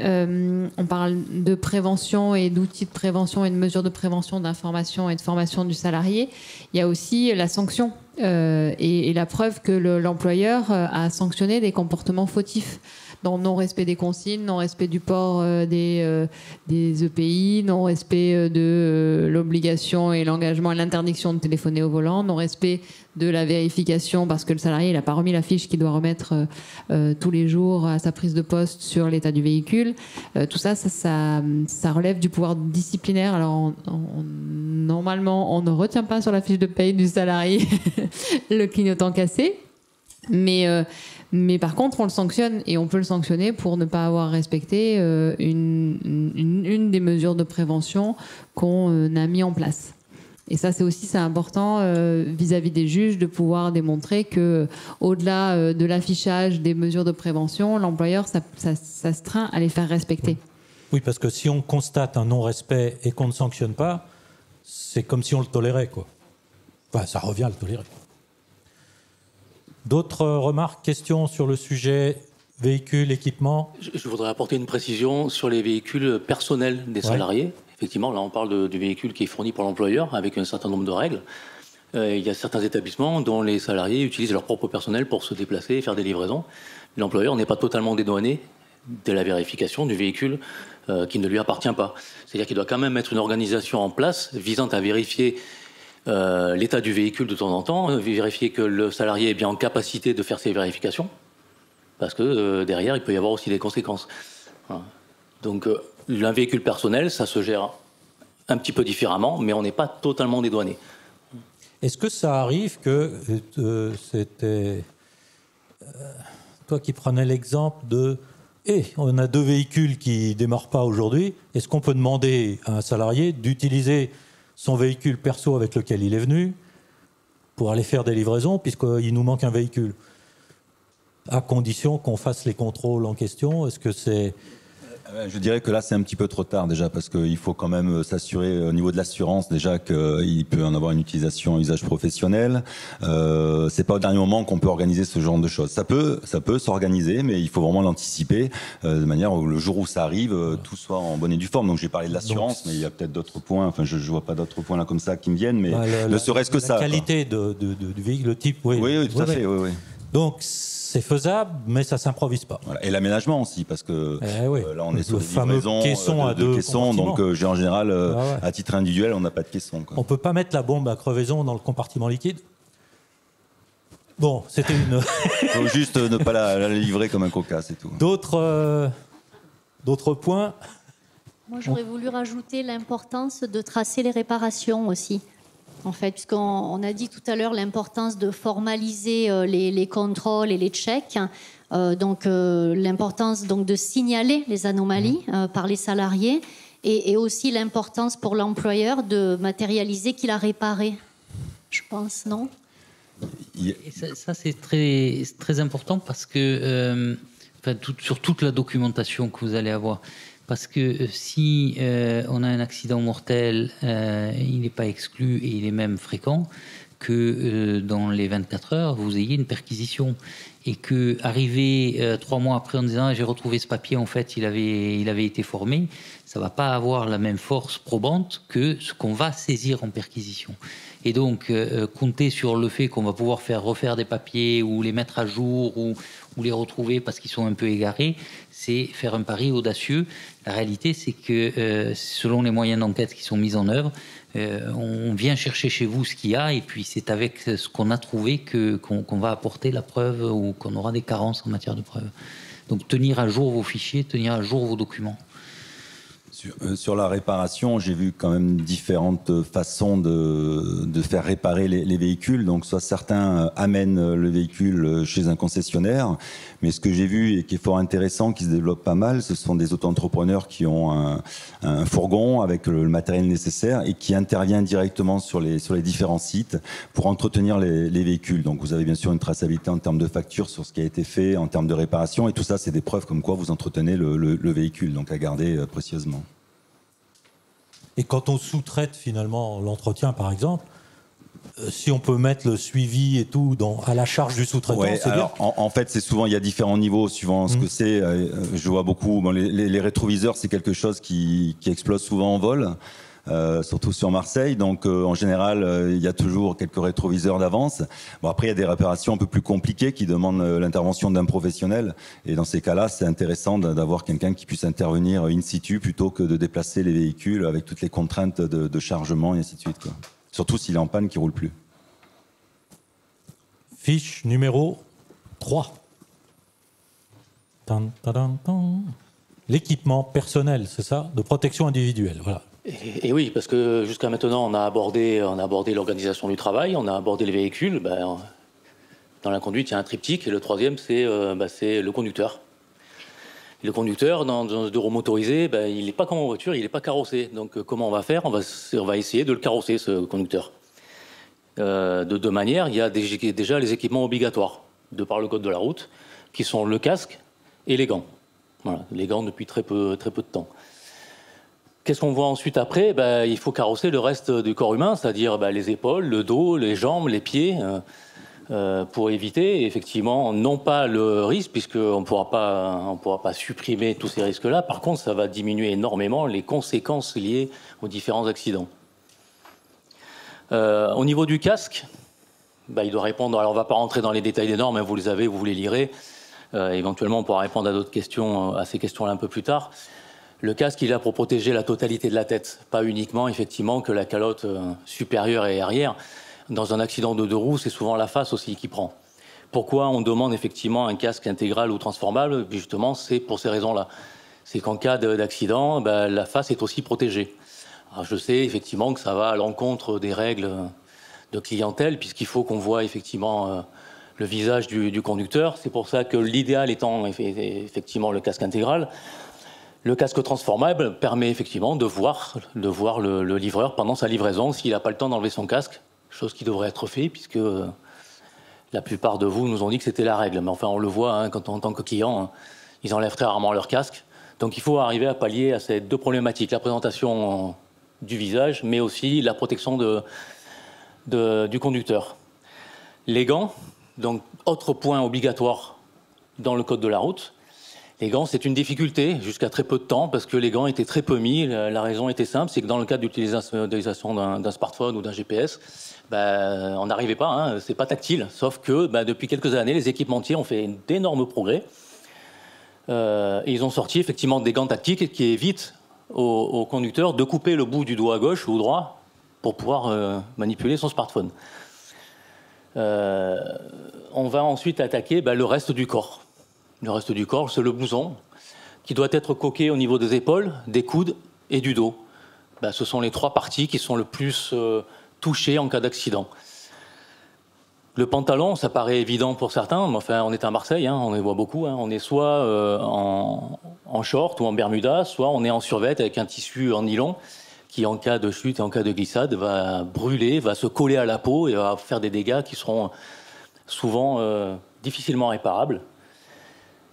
on parle de prévention et d'outils de prévention et de mesures de prévention, d'information et de formation du salarié. Il y a aussi la sanction et la preuve que l'employeur a sanctionné des comportements fautifs, dans non-respect des consignes, non-respect du port des EPI, non-respect de l'obligation et l'engagement et l'interdiction de téléphoner au volant, non-respect de la vérification parce que le salarié n'a pas remis la fiche qu'il doit remettre tous les jours à sa prise de poste sur l'état du véhicule. Tout ça relève du pouvoir disciplinaire. Alors, normalement, on ne retient pas sur la fiche de paye du salarié le clignotant cassé. Mais par contre, on le sanctionne et on peut le sanctionner pour ne pas avoir respecté une des mesures de prévention qu'on a mis en place. Et ça, c'est important vis-à-vis des juges de pouvoir démontrer que, au-delà de l'affichage des mesures de prévention, l'employeur s'astreint à les faire respecter. Oui, parce que si on constate un non-respect et qu'on ne sanctionne pas, c'est comme si on le tolérait, quoi. Enfin, ça revient à le tolérer. D'autres remarques, questions sur le sujet véhicules, équipements? Je voudrais apporter une précision sur les véhicules personnels des salariés. Effectivement, là, on parle du véhicule qui est fourni par l'employeur avec un certain nombre de règles. Il y a certains établissements dont les salariés utilisent leur propre personnel pour se déplacer et faire des livraisons. L'employeur n'est pas totalement dédouané de la vérification du véhicule qui ne lui appartient pas. C'est-à-dire qu'il doit quand même mettre une organisation en place visant à vérifier l'état du véhicule de temps en temps, vérifier que le salarié est bien en capacité de faire ses vérifications, parce que derrière, il peut y avoir aussi des conséquences. Voilà. Donc, un véhicule personnel, ça se gère un petit peu différemment, mais on n'est pas totalement dédouané. Est-ce que ça arrive que c'était toi qui prenais l'exemple de on a 2 véhicules qui ne démarrent pas aujourd'hui, est-ce qu'on peut demander à un salarié d'utiliser son véhicule perso avec lequel il est venu pour aller faire des livraisons, puisqu'il nous manque un véhicule, à condition qu'on fasse les contrôles en question? Est-ce que c'est... Je dirais que là, c'est un petit peu trop tard déjà, parce qu'il faut quand même s'assurer au niveau de l'assurance déjà qu'il peut en avoir une utilisation à usage professionnel. C'est pas au dernier moment qu'on peut organiser ce genre de choses. Ça peut s'organiser, mais il faut vraiment l'anticiper de manière où le jour où ça arrive, tout soit en bonne et due forme. Donc j'ai parlé de l'assurance, mais il y a peut-être d'autres points. Enfin, je vois pas d'autres points là comme ça qui me viennent, mais ne serait-ce que ça. La qualité du véhicule, le type, oui. Oui, tout à fait. Oui. Donc c'est faisable, mais ça s'improvise pas. Voilà. Et l'aménagement aussi, parce que là on est sur le des fameux livraisons caisson à 2 caissons, donc en général, à titre individuel, on n'a pas de caisson, quoi. On peut pas mettre la bombe à crevaison dans le compartiment liquide. Bon, c'était une... faut juste ne pas la livrer comme un coca, c'est tout. D'autres points? Moi, j'aurais voulu rajouter l'importance de tracer les réparations aussi. En fait, puisqu'on a dit tout à l'heure l'importance de formaliser les contrôles et les checks, l'importance donc de signaler les anomalies par les salariés, et aussi l'importance pour l'employeur de matérialiser qu'il a réparé. Je pense, non? Et ça c'est très, très important parce que sur toute la documentation que vous allez avoir. Parce que si on a un accident mortel, il n'est pas exclu et il est même fréquent que dans les 24 heures, vous ayez une perquisition. Et que arriver 3 mois après en disant j'ai retrouvé ce papier, en fait il avait été formé, ça va pas avoir la même force probante que ce qu'on va saisir en perquisition. Et donc compter sur le fait qu'on va pouvoir refaire des papiers ou les mettre à jour ou les retrouver parce qu'ils sont un peu égarés, c'est faire un pari audacieux. La réalité, c'est que selon les moyens d'enquête qui sont mis en œuvre, on vient chercher chez vous ce qu'il y a et puis c'est avec ce qu'on a trouvé qu'on va apporter la preuve ou qu'on aura des carences en matière de preuve. Donc tenir à jour vos fichiers, tenir à jour vos documents. Sur la réparation, j'ai vu quand même différentes façons de faire réparer les véhicules. Donc, soit certains amènent le véhicule chez un concessionnaire, mais ce que j'ai vu et qui est fort intéressant, qui se développe pas mal, ce sont des auto-entrepreneurs qui ont un fourgon avec le matériel nécessaire et qui intervient directement sur les différents sites pour entretenir les véhicules. Donc, vous avez bien sûr une traçabilité en termes de facture sur ce qui a été fait, en termes de réparation, et tout ça, c'est des preuves comme quoi vous entretenez le véhicule, donc à garder précieusement. Et quand on sous-traite finalement l'entretien, par exemple, si on peut mettre le suivi et tout à la charge du sous-traitant, c'est bien. En fait, c'est souvent, il y a différents niveaux suivant ce que c'est. Je vois beaucoup, les rétroviseurs, c'est quelque chose qui explose souvent en vol. Surtout sur Marseille, donc en général il y a toujours quelques rétroviseurs d'avance. Bon, après il y a des réparations un peu plus compliquées qui demandent l'intervention d'un professionnel et dans ces cas-là c'est intéressant d'avoir quelqu'un qui puisse intervenir in situ plutôt que de déplacer les véhicules avec toutes les contraintes de chargement et ainsi de suite, quoi. Surtout s'il est en panne, qu'il ne roule plus. Fiche numéro 3. L'équipement personnel, c'est ça, de protection individuelle, voilà. Et oui, parce que jusqu'à maintenant, on a abordé l'organisation du travail, on a abordé les véhicules. Dans la conduite, il y a un triptyque, et le troisième, c'est le conducteur. Et le conducteur, dans un deux roues motorisé, il n'est pas comme en voiture, il n'est pas carrossé. Donc comment on va faire? On va essayer de le carrosser, ce conducteur. De deux manières. Il y a déjà les équipements obligatoires, de par le code de la route, qui sont le casque et les gants. Voilà, les gants depuis très peu de temps. Qu'est-ce qu'on voit ensuite après? Il faut carrosser le reste du corps humain, c'est-à-dire les épaules, le dos, les jambes, les pieds, pour éviter effectivement non pas le risque, puisqu'on ne pourra pas supprimer tous ces risques-là. Par contre, ça va diminuer énormément les conséquences liées aux différents accidents. Au niveau du casque, il doit répondre. Alors, on ne va pas rentrer dans les détails des normes, hein, vous les avez, vous les lirez. Éventuellement, on pourra répondre à d'autres questions, à ces questions-là un peu plus tard. Le casque, il est là pour protéger la totalité de la tête, pas uniquement, effectivement, que la calotte supérieure et arrière. Dans un accident de deux roues, c'est souvent la face aussi qui prend. Pourquoi on demande effectivement un casque intégral ou transformable? Justement, c'est pour ces raisons-là. C'est qu'en cas d'accident, la face est aussi protégée. Alors, je sais effectivement que ça va à l'encontre des règles de clientèle, puisqu'il faut qu'on voit effectivement le visage du conducteur. C'est pour ça que l'idéal étant effectivement le casque intégral. Le casque transformable permet effectivement de voir le livreur pendant sa livraison, s'il n'a pas le temps d'enlever son casque, chose qui devrait être fait, puisque la plupart de vous nous ont dit que c'était la règle. Mais enfin, on le voit, hein, quand en tant que client, ils enlèvent très rarement leur casque. Donc il faut arriver à pallier à ces deux problématiques, la présentation du visage, mais aussi la protection du conducteur. Les gants, donc autre point obligatoire dans le code de la route. Les gants, c'est une difficulté jusqu'à très peu de temps parce que les gants étaient très peu mis. La raison était simple, c'est que dans le cadre d'utilisation d'un smartphone ou d'un GPS, on n'arrivait pas, hein, c'est pas tactile. Sauf que depuis quelques années, les équipementiers ont fait d'énormes progrès. Et ils ont sorti effectivement des gants tactiques qui évitent au conducteur de couper le bout du doigt gauche ou droit pour pouvoir manipuler son smartphone. On va ensuite attaquer le reste du corps. Le reste du corps, c'est le blouson, qui doit être coqué au niveau des épaules, des coudes et du dos. Ce sont les trois parties qui sont le plus touchées en cas d'accident. Le pantalon, ça paraît évident pour certains, mais enfin, on est à Marseille, hein, on les voit beaucoup. Hein. On est soit en short ou en bermuda, soit on est en survêt avec un tissu en nylon qui, en cas de chute et en cas de glissade, va brûler, va se coller à la peau et va faire des dégâts qui seront souvent difficilement réparables.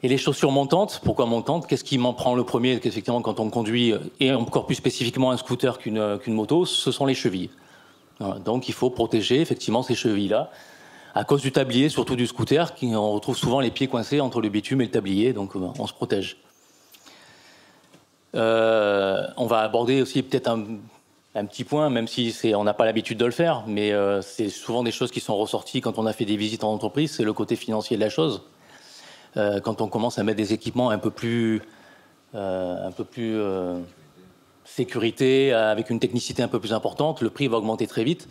Et les chaussures montantes, pourquoi montantes? Qu'est-ce qui m'en prend le premier? Effectivement, quand on conduit, et encore plus spécifiquement un scooter qu'une moto, ce sont les chevilles. Voilà. Donc il faut protéger effectivement ces chevilles-là. À cause du tablier, surtout du scooter, on retrouve souvent les pieds coincés entre le bitume et le tablier, donc on se protège. On va aborder aussi peut-être un petit point, même si on n'a pas l'habitude de le faire, mais c'est souvent des choses qui sont ressorties quand on a fait des visites en entreprise, c'est le côté financier de la chose. Quand on commence à mettre des équipements un peu plus sécurité, avec une technicité un peu plus importante, le prix va augmenter très vite.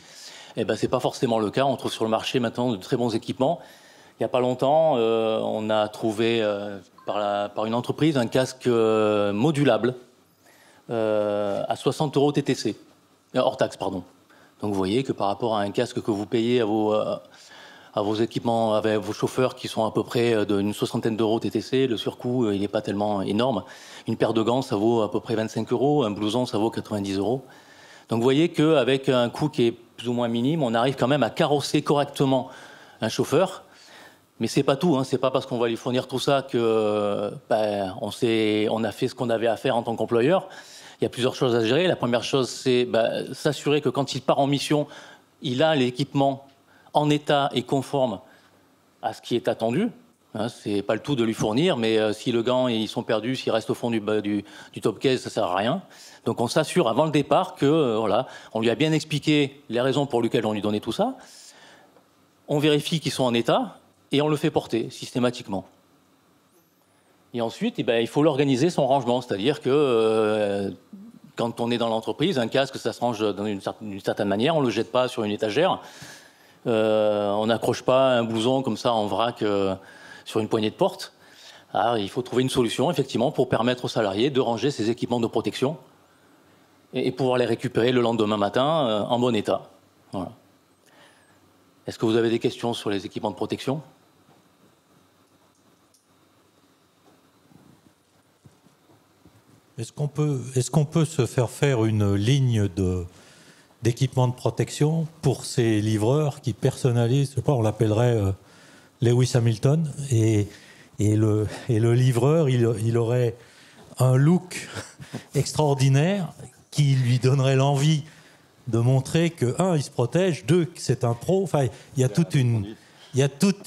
Ce n'est pas forcément le cas. On trouve sur le marché maintenant de très bons équipements. Il n'y a pas longtemps, on a trouvé par une entreprise un casque modulable à 60 € TTC, hors taxe, pardon. Donc vous voyez que par rapport à un casque que vous payez à vos équipements, avec vos chauffeurs qui sont à peu près d'une soixantaine d'euros TTC, le surcoût il n'est pas tellement énorme. Une paire de gants, ça vaut à peu près 25 €, un blouson, ça vaut 90 €. Donc vous voyez qu'avec un coût qui est plus ou moins minime, on arrive quand même à carrosser correctement un chauffeur. Mais c'est pas tout, hein. C'est pas parce qu'on va lui fournir tout ça que on a fait ce qu'on avait à faire en tant qu'employeur. Il y a plusieurs choses à gérer. La première chose, c'est s'assurer que quand il part en mission, il a l'équipement en état et conforme à ce qui est attendu. Hein, c'est pas le tout de lui fournir, mais si le gant ils sont perdus, s'ils restent au fond du top case, ça sert à rien. Donc on s'assure avant le départ que on lui a bien expliqué les raisons pour lesquelles on lui donnait tout ça. On vérifie qu'ils sont en état et on le fait porter systématiquement. Et ensuite, il faut l'organiser son rangement, c'est-à-dire que quand on est dans l'entreprise, un casque ça se range d'une certaine manière, on le jette pas sur une étagère. On n'accroche pas un blouson comme ça en vrac sur une poignée de porte. Alors, il faut trouver une solution, effectivement, pour permettre aux salariés de ranger ces équipements de protection et pouvoir les récupérer le lendemain matin en bon état. Voilà. Est-ce que vous avez des questions sur les équipements de protection ? Est-ce qu'on peut se faire une ligne d'équipement de protection pour ces livreurs qui personnalisent, je sais pas, on l'appellerait Lewis Hamilton, et le livreur, il aurait un look extraordinaire qui lui donnerait l'envie de montrer que, un, il se protège, deux, que c'est un pro. Enfin, il y a toute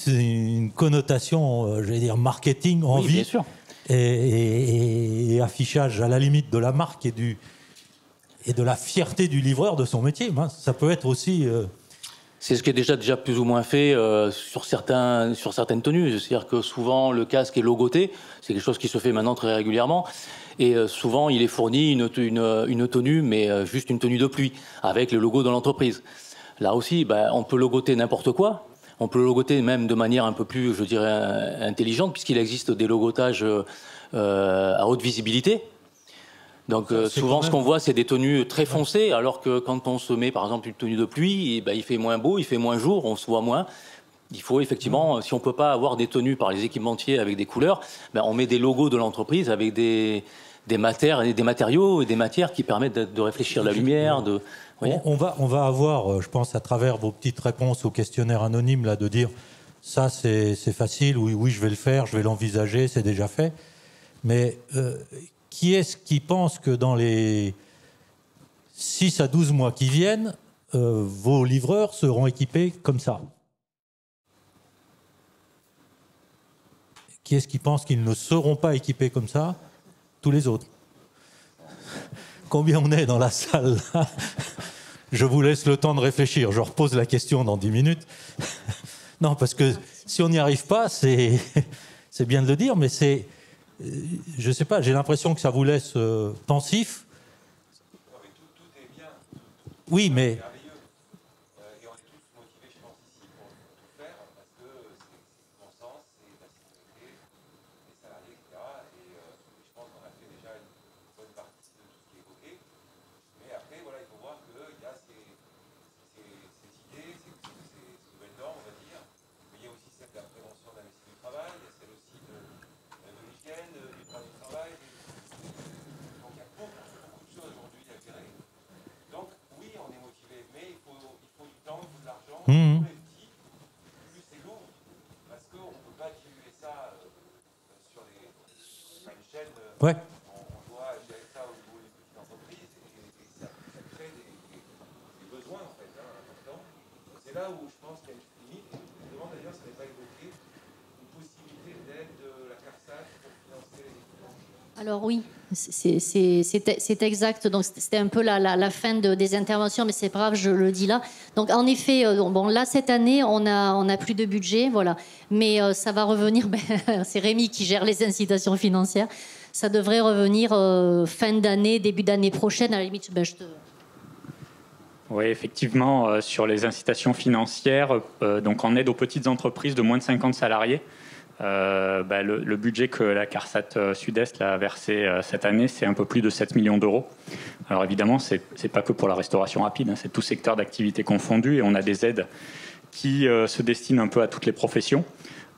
une connotation, j'allais dire, marketing, envie. Oui, bien sûr. Et affichage à la limite de la marque et de la fierté du livreur de son métier. Ça peut être aussi... C'est ce qui est déjà plus ou moins fait sur certaines tenues. C'est-à-dire que souvent, le casque est logoté. C'est quelque chose qui se fait maintenant très régulièrement. Et souvent, il est fourni une tenue, mais juste une tenue de pluie, avec le logo de l'entreprise. Là aussi, on peut logoter n'importe quoi. On peut le logoter même de manière un peu plus, je dirais, intelligente, puisqu'il existe des logotages à haute visibilité. Donc souvent, ce qu'on voit, c'est des tenues très foncées, alors que quand on se met, par exemple, une tenue de pluie, il fait moins beau, il fait moins jour, on se voit moins. Il faut effectivement, si on ne peut pas avoir des tenues par les équipementiers avec des couleurs, on met des logos de l'entreprise avec des matériaux et des matières qui permettent de réfléchir la lumière, On va avoir, je pense, à travers vos petites réponses au questionnaire anonyme, là, de dire ça, c'est facile, oui, je vais le faire, je vais l'envisager, c'est déjà fait. Mais qui est-ce qui pense que dans les 6 à 12 mois qui viennent, vos livreurs seront équipés comme ça? Qui est-ce qui pense qu'ils ne seront pas équipés comme ça? Tous les autres. Combien on est dans la salle là? Je vous laisse le temps de réfléchir. Je repose la question dans 10 minutes. Non, parce que si on n'y arrive pas, c'est bien de le dire, mais c'est... Je ne sais pas, j'ai l'impression que ça vous laisse pensif. Oui, mais... Ouais. On doit gérer ça au niveau des petites entreprises et ça crée des besoins en fait, importants. C'est là où je pense qu'il y a une limite. Et je me demande d'ailleurs, ça n'est pas évoqué, une possibilité d'aide de la CARSAT pour financer les équipements. Alors oui, c'est exact. Donc c'était un peu la fin des interventions, mais c'est pas grave, je le dis là. Donc en effet, là cette année, on a plus de budget, voilà. Mais ça va revenir. C'est Rémi qui gère les incitations financières. Ça devrait revenir fin d'année, début d'année prochaine. À la limite, Oui, effectivement, sur les incitations financières, donc en aide aux petites entreprises de moins de 50 salariés, le budget que la CARSAT Sud-Est a versé cette année, c'est un peu plus de 7 millions d'euros. Alors évidemment, c'est pas que pour la restauration rapide, c'est tout secteur d'activité confondu, et on a des aides qui se destinent un peu à toutes les professions.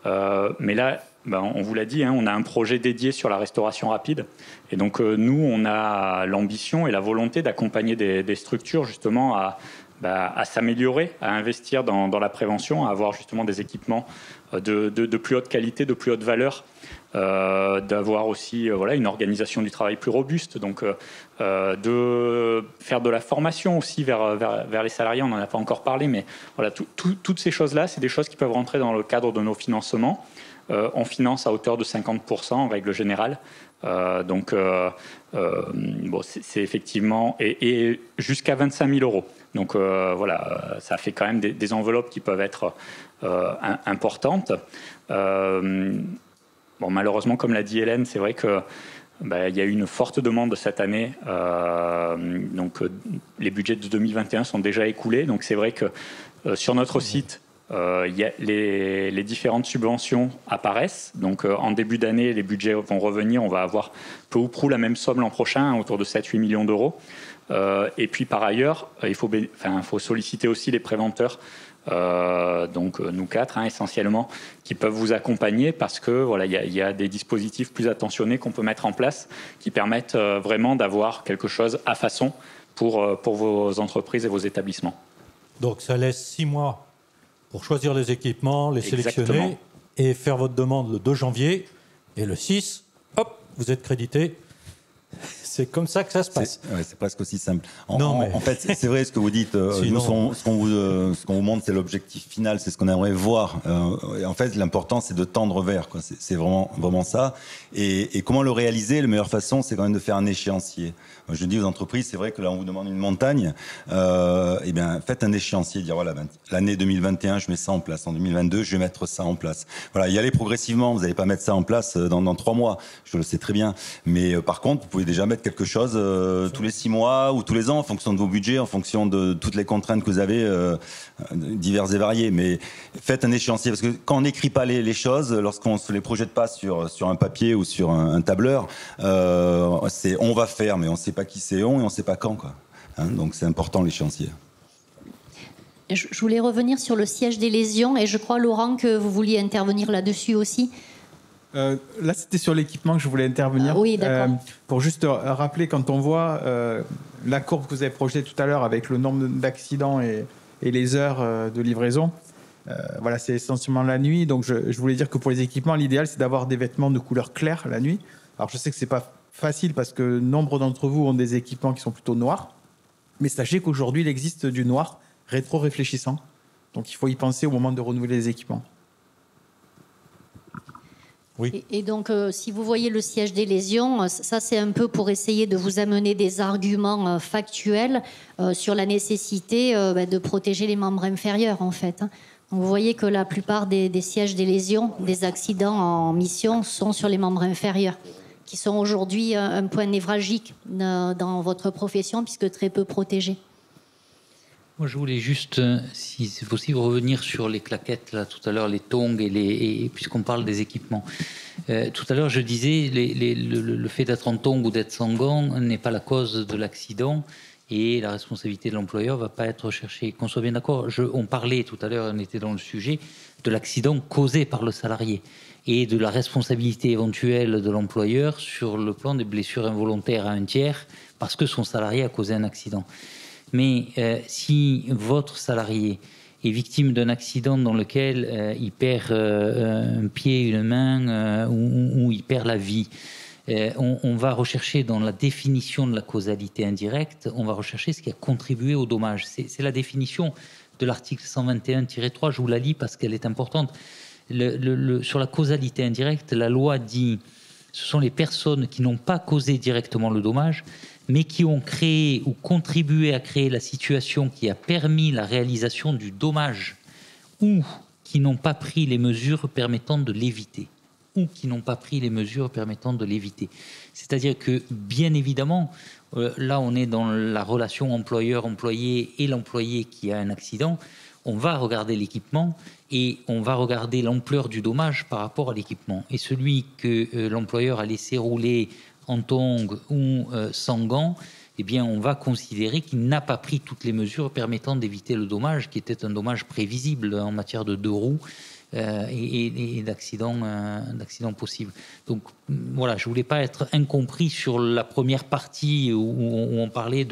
Mais là, on vous l'a dit, on a un projet dédié sur la restauration rapide. Et donc, nous, on a l'ambition et la volonté d'accompagner des structures, justement, à s'améliorer, à investir dans la prévention, à avoir, justement, des équipements de plus haute qualité, de plus haute valeur, d'avoir aussi une organisation du travail plus robuste, donc de faire de la formation aussi vers les salariés. On n'en a pas encore parlé, mais voilà, toutes ces choses-là, c'est des choses qui peuvent rentrer dans le cadre de nos financements. On finance à hauteur de 50% en règle générale. C'est effectivement... Et jusqu'à 25 000 euros. Donc ça fait quand même des enveloppes qui peuvent être importantes. Malheureusement, comme l'a dit Hélène, c'est vrai que il y a eu une forte demande cette année. Les budgets de 2021 sont déjà écoulés. Donc c'est vrai que sur notre site, Les différentes subventions apparaissent. Donc en début d'année, les budgets vont revenir. On va avoir peu ou prou la même somme l'an prochain, autour de 7-8 millions d'euros. Et puis par ailleurs, il faut solliciter aussi les préventeurs, donc nous 4 essentiellement, qui peuvent vous accompagner parce que voilà, il y a des dispositifs plus attentionnés qu'on peut mettre en place qui permettent vraiment d'avoir quelque chose à façon pour vos entreprises et vos établissements. Donc ça laisse 6 mois pour choisir les équipements, les sélectionner. Exactement. Et faire votre demande le 2 janvier. Et le 6, hop, vous êtes crédité. C'est comme ça que ça se passe. C'est presque aussi simple. Non, mais... En fait, c'est vrai ce que vous dites. Sinon... Nous, ce qu'on vous montre, c'est l'objectif final, c'est ce qu'on aimerait voir. Et en fait, l'important, c'est de tendre vers. Quoi. C'est vraiment ça. Et comment le réaliser? La meilleure façon, c'est quand même de faire un échéancier. Je dis aux entreprises, c'est vrai que là, on vous demande une montagne. Eh bien, faites un échéancier. Dire voilà, l'année 2021, je mets ça en place. En 2022, je vais mettre ça en place. Voilà, y aller progressivement. Vous n'allez pas mettre ça en place dans 3 mois. Je le sais très bien. Mais par contre, vous pouvez déjà mettre quelque chose tous les 6 mois ou tous les ans en fonction de vos budgets, en fonction de toutes les contraintes que vous avez, diverses et variées. Mais faites un échéancier parce que quand on n'écrit pas les choses, lorsqu'on ne se les projette pas sur un papier ou sur un tableur, c'est on va faire, mais on ne sait pas qui c'est on et on ne sait pas quand, quoi. Donc c'est important l'échéancier. Je voulais revenir sur le siège des lésions et je crois, Laurent, que vous vouliez intervenir là-dessus aussi. Là, c'était sur l'équipement que je voulais intervenir. Oui, d'accord. Pour juste rappeler, quand on voit la courbe que vous avez projetée tout à l'heure avec le nombre d'accidents et les heures de livraison, voilà, c'est essentiellement la nuit. Donc, je voulais dire que pour les équipements, l'idéal, c'est d'avoir des vêtements de couleur claire la nuit. Alors, je sais que c'est pas facile parce que nombre d'entre vous ont des équipements qui sont plutôt noirs. Mais sachez qu'aujourd'hui, il existe du noir rétro-réfléchissant. Donc, il faut y penser au moment de renouveler les équipements. Oui. Et donc, si vous voyez le siège des lésions, ça c'est un peu pour essayer de vous amener des arguments factuels sur la nécessité de protéger les membres inférieurs, en fait. Donc, vous voyez que la plupart des sièges des lésions, des accidents en mission, sont sur les membres inférieurs, qui sont aujourd'hui un point névralgique dans votre profession, puisque très peu protégés. Moi, je voulais juste, si c'est possible, revenir sur les claquettes, là, tout à l'heure, les tongs, et puisqu'on parle des équipements. Tout à l'heure, je disais, le fait d'être en tongs ou d'être sans gants n'est pas la cause de l'accident, et la responsabilité de l'employeur ne va pas être recherchée. Qu'on soit bien d'accord, on parlait tout à l'heure, on était dans le sujet, de l'accident causé par le salarié, et de la responsabilité éventuelle de l'employeur sur le plan des blessures involontaires à un tiers, parce que son salarié a causé un accident. Mais si votre salarié est victime d'un accident dans lequel il perd un pied, une main, ou il perd la vie, on va rechercher dans la définition de la causalité indirecte, on va rechercher ce qui a contribué au dommage. C'est la définition de l'article 121-3, je vous la lis parce qu'elle est importante. Sur la causalité indirecte, la loi dit ce sont les personnes qui n'ont pas causé directement le dommage, mais qui ont créé ou contribué à créer la situation qui a permis la réalisation du dommage, ou qui n'ont pas pris les mesures permettant de l'éviter. Ou qui n'ont pas pris les mesures permettant de l'éviter. C'est-à-dire que, bien évidemment, là on est dans la relation employeur-employé et l'employé qui a un accident, on va regarder l'équipement et on va regarder l'ampleur du dommage par rapport à l'équipement. Et celui que l'employeur a laissé rouler en tongs ou sans gants, eh bien, on va considérer qu'il n'a pas pris toutes les mesures permettant d'éviter le dommage, qui était un dommage prévisible en matière de 2 roues et d'accidents possibles. Donc voilà, je ne voulais pas être incompris sur la première partie où on parlait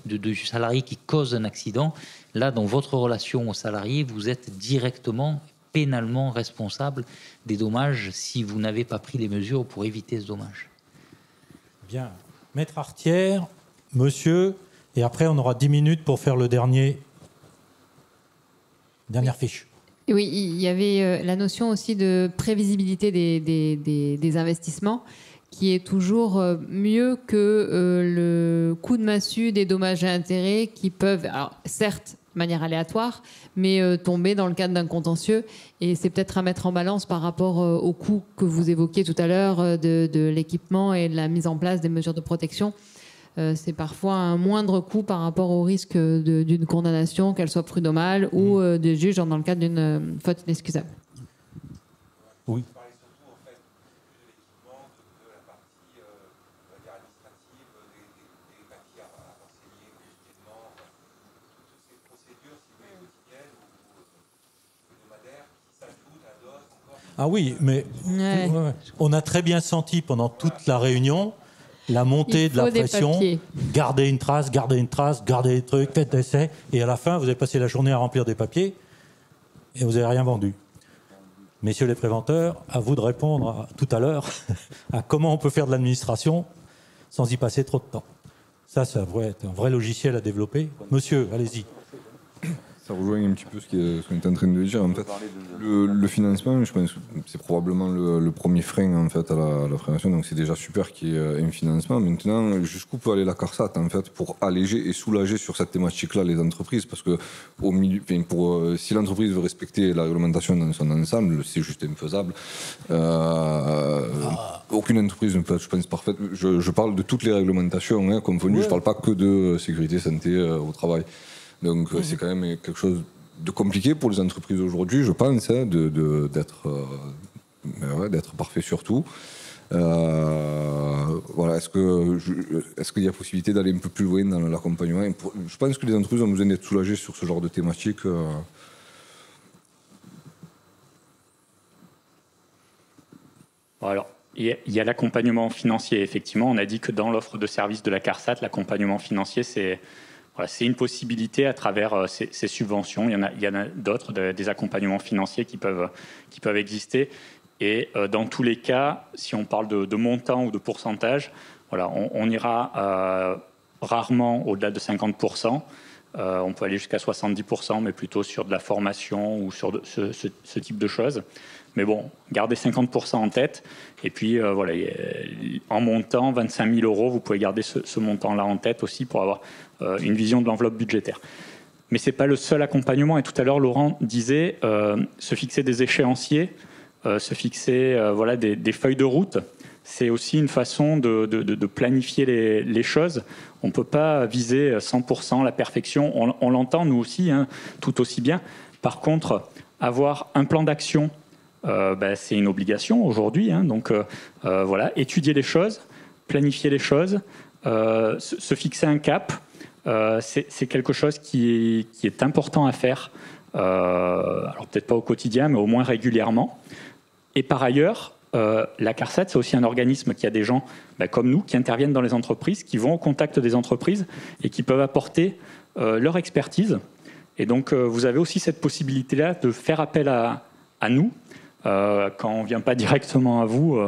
du salarié qui cause un accident. Là, dans votre relation au salarié, vous êtes directement, pénalement responsable des dommages si vous n'avez pas pris les mesures pour éviter ce dommage. Bien. Maître Artière, monsieur, et après on aura 10 minutes pour faire dernière fiche. Oui, il y avait la notion aussi de prévisibilité des investissements qui est toujours mieux que le coup de massue des dommages et intérêts qui peuvent, alors certes, de manière aléatoire, mais tomber dans le cadre d'un contentieux. Et c'est peut-être à mettre en balance par rapport au coût que vous évoquiez tout à l'heure de l'équipement et de la mise en place des mesures de protection. c'est parfois un moindre coût par rapport au risque d'une condamnation, qu'elle soit prud'homale ou de juge dans le cadre d'une faute inexcusable. Oui. Ah oui, mais on a très bien senti pendant toute la réunion la montée de la pression. Gardez une trace, gardez des trucs, faites des essais. Et à la fin, vous avez passé la journée à remplir des papiers et vous n'avez rien vendu. Messieurs les préventeurs, à vous de répondre tout à l'heure à comment on peut faire de l'administration sans y passer trop de temps. Ça pourrait être un vrai logiciel à développer. Monsieur, allez-y. Ça rejoint un petit peu ce qu'on est en train de dire. En fait, le financement, je pense que c'est probablement le premier frein en fait, à la prévention. Donc c'est déjà super qu'il y ait un financement. Maintenant, jusqu'où peut aller la CARSAT en fait, pour alléger et soulager sur cette thématique-là les entreprises? Parce que si l'entreprise veut respecter la réglementation dans son ensemble, c'est juste infaisable. Aucune entreprise ne peut être, je pense, parfaite. Je parle de toutes les réglementations confondues. Je ne parle pas que de sécurité, santé au travail. Donc c'est quand même quelque chose de compliqué pour les entreprises aujourd'hui, je pense, d'être parfait sur tout. Voilà, est-ce qu'il y a possibilité d'aller un peu plus loin dans l'accompagnement? Je pense que les entreprises ont besoin d'être soulagées sur ce genre de thématique. Alors, il y a l'accompagnement financier, effectivement. On a dit que dans l'offre de services de la CARSAT, l'accompagnement financier, c'est une possibilité à travers ces subventions. Il y en a d'autres, des accompagnements financiers qui peuvent exister. Et dans tous les cas, si on parle de montant ou de pourcentage, on ira rarement au-delà de 50%. On peut aller jusqu'à 70%, mais plutôt sur de la formation ou sur ce type de choses. Mais bon, gardez 50% en tête. Et puis, en montant, 25 000 €, vous pouvez garder ce montant-là en tête aussi pour avoir une vision de l'enveloppe budgétaire. Mais ce n'est pas le seul accompagnement. Et tout à l'heure, Laurent disait se fixer des échéanciers, se fixer des feuilles de route. C'est aussi une façon de planifier les choses. On ne peut pas viser 100% la perfection. On l'entend, nous aussi, tout aussi bien. Par contre, avoir un plan d'action, c'est une obligation aujourd'hui. Donc, étudier les choses, planifier les choses, se fixer un cap, c'est quelque chose qui est important à faire. Alors, peut-être pas au quotidien, mais au moins régulièrement. Et par ailleurs, la CARSAT, c'est aussi un organisme qui a des gens comme nous qui interviennent dans les entreprises, qui vont au contact des entreprises et qui peuvent apporter leur expertise. Et donc, vous avez aussi cette possibilité-là de faire appel à nous quand on ne vient pas directement à vous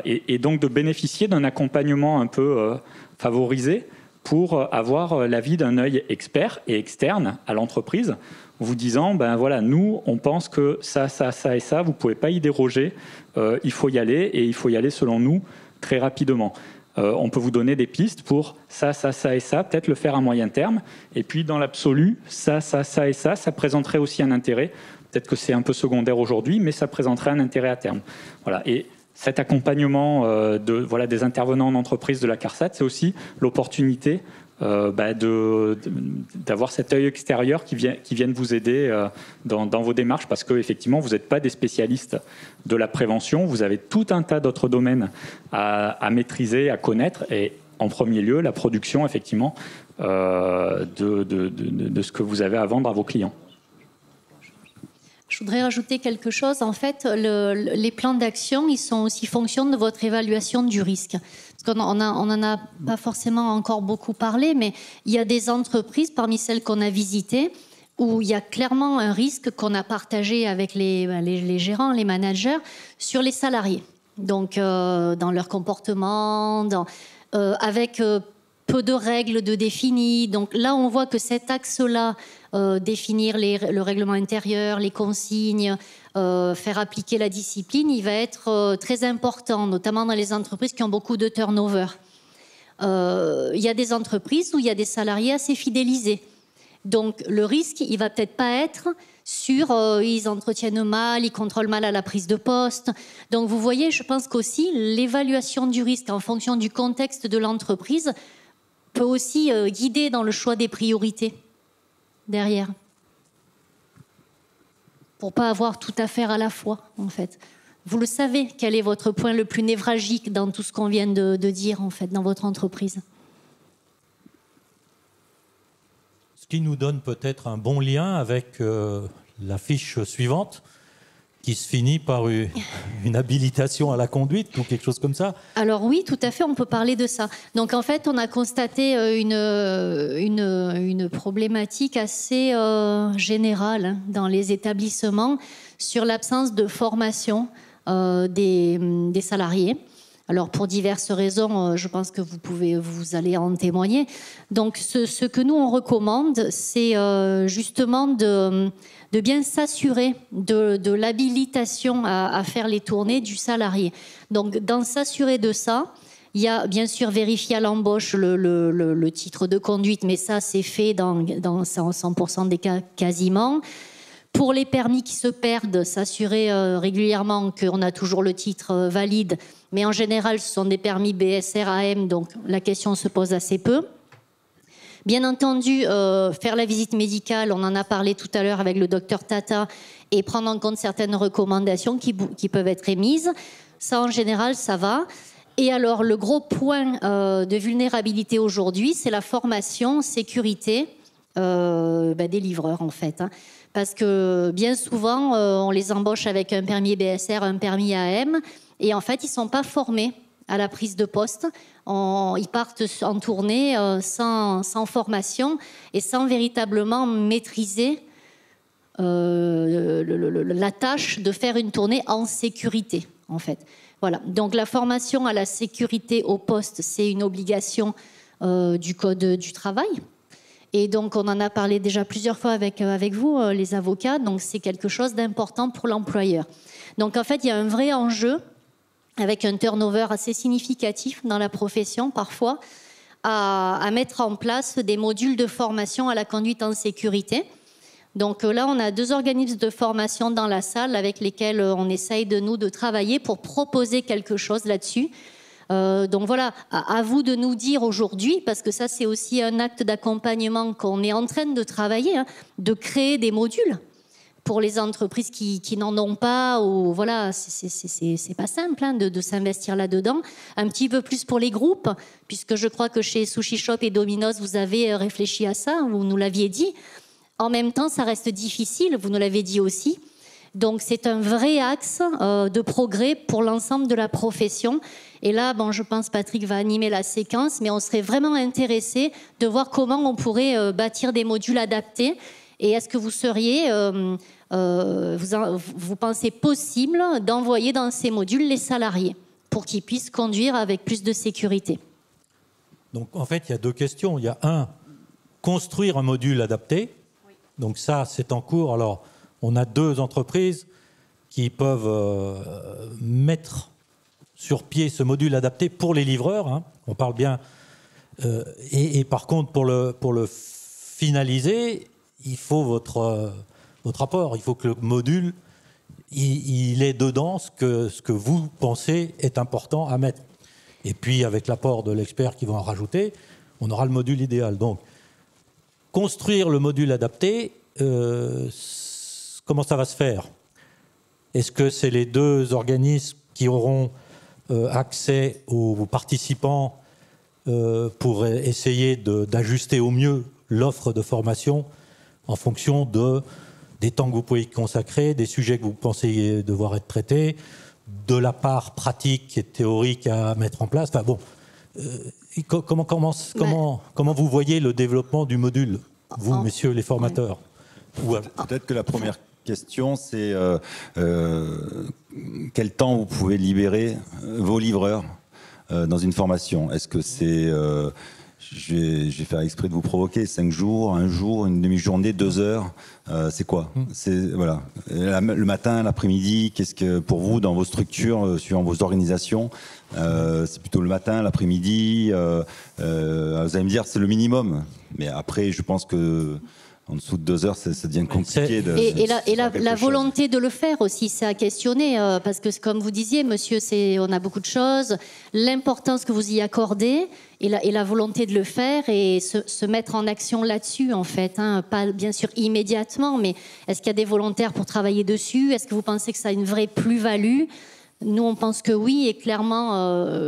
et donc de bénéficier d'un accompagnement un peu favorisé pour avoir l'avis d'un œil expert et externe à l'entreprise, vous disant, nous, on pense que ça et ça, vous ne pouvez pas y déroger, il faut y aller, et il faut y aller, selon nous, très rapidement. On peut vous donner des pistes pour ça et ça, peut-être le faire à moyen terme, et puis dans l'absolu, ça et ça présenterait aussi un intérêt. Peut-être que c'est un peu secondaire aujourd'hui, mais ça présenterait un intérêt à terme. Voilà. Et cet accompagnement des intervenants en entreprise de la CARSAT, c'est aussi l'opportunité d'avoir cet œil extérieur qui vienne vous aider dans vos démarches, parce qu'effectivement, vous n'êtes pas des spécialistes de la prévention, vous avez tout un tas d'autres domaines à maîtriser, à connaître, et en premier lieu, la production, effectivement, de ce que vous avez à vendre à vos clients. Je voudrais rajouter quelque chose. En fait, les plans d'action, ils sont aussi fonction de votre évaluation du risque. Parce qu'on n'en a pas forcément encore beaucoup parlé, mais il y a des entreprises, parmi celles qu'on a visitées, où il y a clairement un risque qu'on a partagé avec les gérants, les managers, sur les salariés. Donc, dans leur comportement, avec peu de règles de définies. Donc là, on voit que cet axe-là, définir le règlement intérieur, les consignes, faire appliquer la discipline, il va être très important, notamment dans les entreprises qui ont beaucoup de turnover. Il y a des entreprises où il y a des salariés assez fidélisés. Donc le risque, il va peut-être pas être sur ils entretiennent mal, ils contrôlent mal à la prise de poste. Donc vous voyez, je pense qu'aussi l'évaluation du risque en fonction du contexte de l'entreprise peut aussi guider dans le choix des priorités derrière. Pour pas avoir tout à faire à la fois, en fait. Vous le savez, quel est votre point le plus névralgique dans tout ce qu'on vient de dire, en fait, dans votre entreprise. Ce qui nous donne peut-être un bon lien avec la fiche suivante, qui se finit par une habilitation à la conduite ou quelque chose comme ça. Alors oui, tout à fait, on peut parler de ça. Donc en fait, on a constaté une problématique assez générale dans les établissements sur l'absence de formation des salariés. Alors pour diverses raisons, je pense que vous allez en témoigner. Donc ce que nous on recommande, c'est justement de bien s'assurer de l'habilitation à faire les tournées du salarié. Donc dans s'assurer de ça, il y a bien sûr vérifier à l'embauche le titre de conduite, mais ça c'est fait dans 100% des cas quasiment. Pour les permis qui se perdent, s'assurer régulièrement qu'on a toujours le titre valide. Mais en général, ce sont des permis BSR AM, donc la question se pose assez peu. Bien entendu, faire la visite médicale, on en a parlé tout à l'heure avec le docteur Tata, et prendre en compte certaines recommandations qui peuvent être émises. Ça, en général, ça va. Et alors, le gros point de vulnérabilité aujourd'hui, c'est la formation sécurité des livreurs, en fait. Parce que bien souvent, on les embauche avec un permis BSR, un permis AM, et en fait, ils ne sont pas formés à la prise de poste. Ils partent en tournée sans formation et sans véritablement maîtriser la tâche de faire une tournée en sécurité, en fait. Voilà. Donc la formation à la sécurité au poste, c'est une obligation du Code du travail. Et donc, on en a parlé déjà plusieurs fois avec vous, les avocats. Donc, c'est quelque chose d'important pour l'employeur. Donc, en fait, il y a un vrai enjeu avec un turnover assez significatif dans la profession, parfois, à mettre en place des modules de formation à la conduite en sécurité. Donc là, on a 2 organismes de formation dans la salle avec lesquels on essaye de travailler pour proposer quelque chose là-dessus. Donc voilà, à vous de nous dire aujourd'hui, parce que ça c'est aussi un acte d'accompagnement qu'on est en train de travailler, de créer des modules pour les entreprises qui n'en ont pas, ou voilà, c'est pas simple de s'investir là-dedans. Un petit peu plus pour les groupes, puisque je crois que chez Sushi Shop et Domino's, vous avez réfléchi à ça, vous nous l'aviez dit. En même temps, ça reste difficile, vous nous l'avez dit aussi. Donc c'est un vrai axe de progrès pour l'ensemble de la profession. Et là, je pense Patrick va animer la séquence, mais on serait vraiment intéressé de voir comment on pourrait bâtir des modules adaptés. Et est-ce que vous seriez, vous pensez possible d'envoyer dans ces modules les salariés pour qu'ils puissent conduire avec plus de sécurité? Donc en fait, il y a 2 questions. Il y a construire un module adapté. Oui. Donc ça, c'est en cours. Alors, on a 2 entreprises qui peuvent mettre sur pied ce module adapté pour les livreurs. On parle bien. Et par contre, pour le finaliser, il faut votre apport. Il faut que le module, il ait dedans ce que vous pensez est important à mettre. Et puis, avec l'apport de l'expert qui va en rajouter, on aura le module idéal. Donc, construire le module adapté, comment ça va se faire? Est-ce que c'est les 2 organismes qui auront accès aux participants pour essayer d'ajuster au mieux l'offre de formation en fonction des temps que vous pouvez y consacrer, des sujets que vous pensez devoir être traités, de la part pratique et théorique à mettre en place. Enfin bon, comment vous voyez le développement du module, vous, messieurs les formateurs? Peut-être que la première question, c'est quel temps vous pouvez libérer vos livreurs dans une formation? Est-ce que c'est... je vais faire exprès de vous provoquer, 5 jours, 1 jour, une demi-journée, 2 heures, c'est quoi? Voilà. Le matin, l'après-midi, qu'est-ce que pour vous, dans vos structures, suivant vos organisations, c'est plutôt le matin, l'après-midi, vous allez me dire c'est le minimum. Mais après, je pense que En dessous de 2 heures, ça devient compliqué. Et la volonté de le faire aussi, c'est à questionner. Parce que, comme vous disiez, monsieur, on a beaucoup de choses. L'importance que vous y accordez et la volonté de le faire et se mettre en action là-dessus, en fait. Hein. Pas, bien sûr, immédiatement, mais est-ce qu'il y a des volontaires pour travailler dessus? Est-ce que vous pensez que ça a une vraie plus-value? Nous, on pense que oui, et clairement,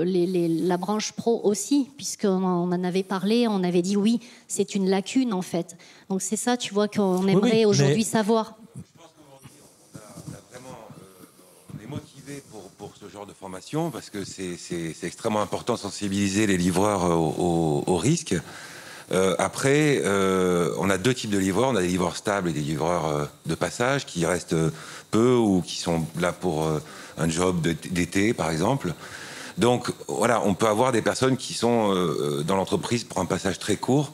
la branche pro aussi, puisqu'on en avait parlé, on avait dit oui, c'est une lacune, en fait. Donc c'est ça, tu vois, qu'on aimerait aujourd'hui savoir. Je pense qu'aujourd'hui, on est motivé pour ce genre de formation, parce que c'est extrêmement important de sensibiliser les livreurs au risque. Après, on a 2 types de livreurs. On a des livreurs stables et des livreurs de passage qui restent peu ou qui sont là pour un job d'été, par exemple. Donc, voilà, on peut avoir des personnes qui sont dans l'entreprise pour un passage très court.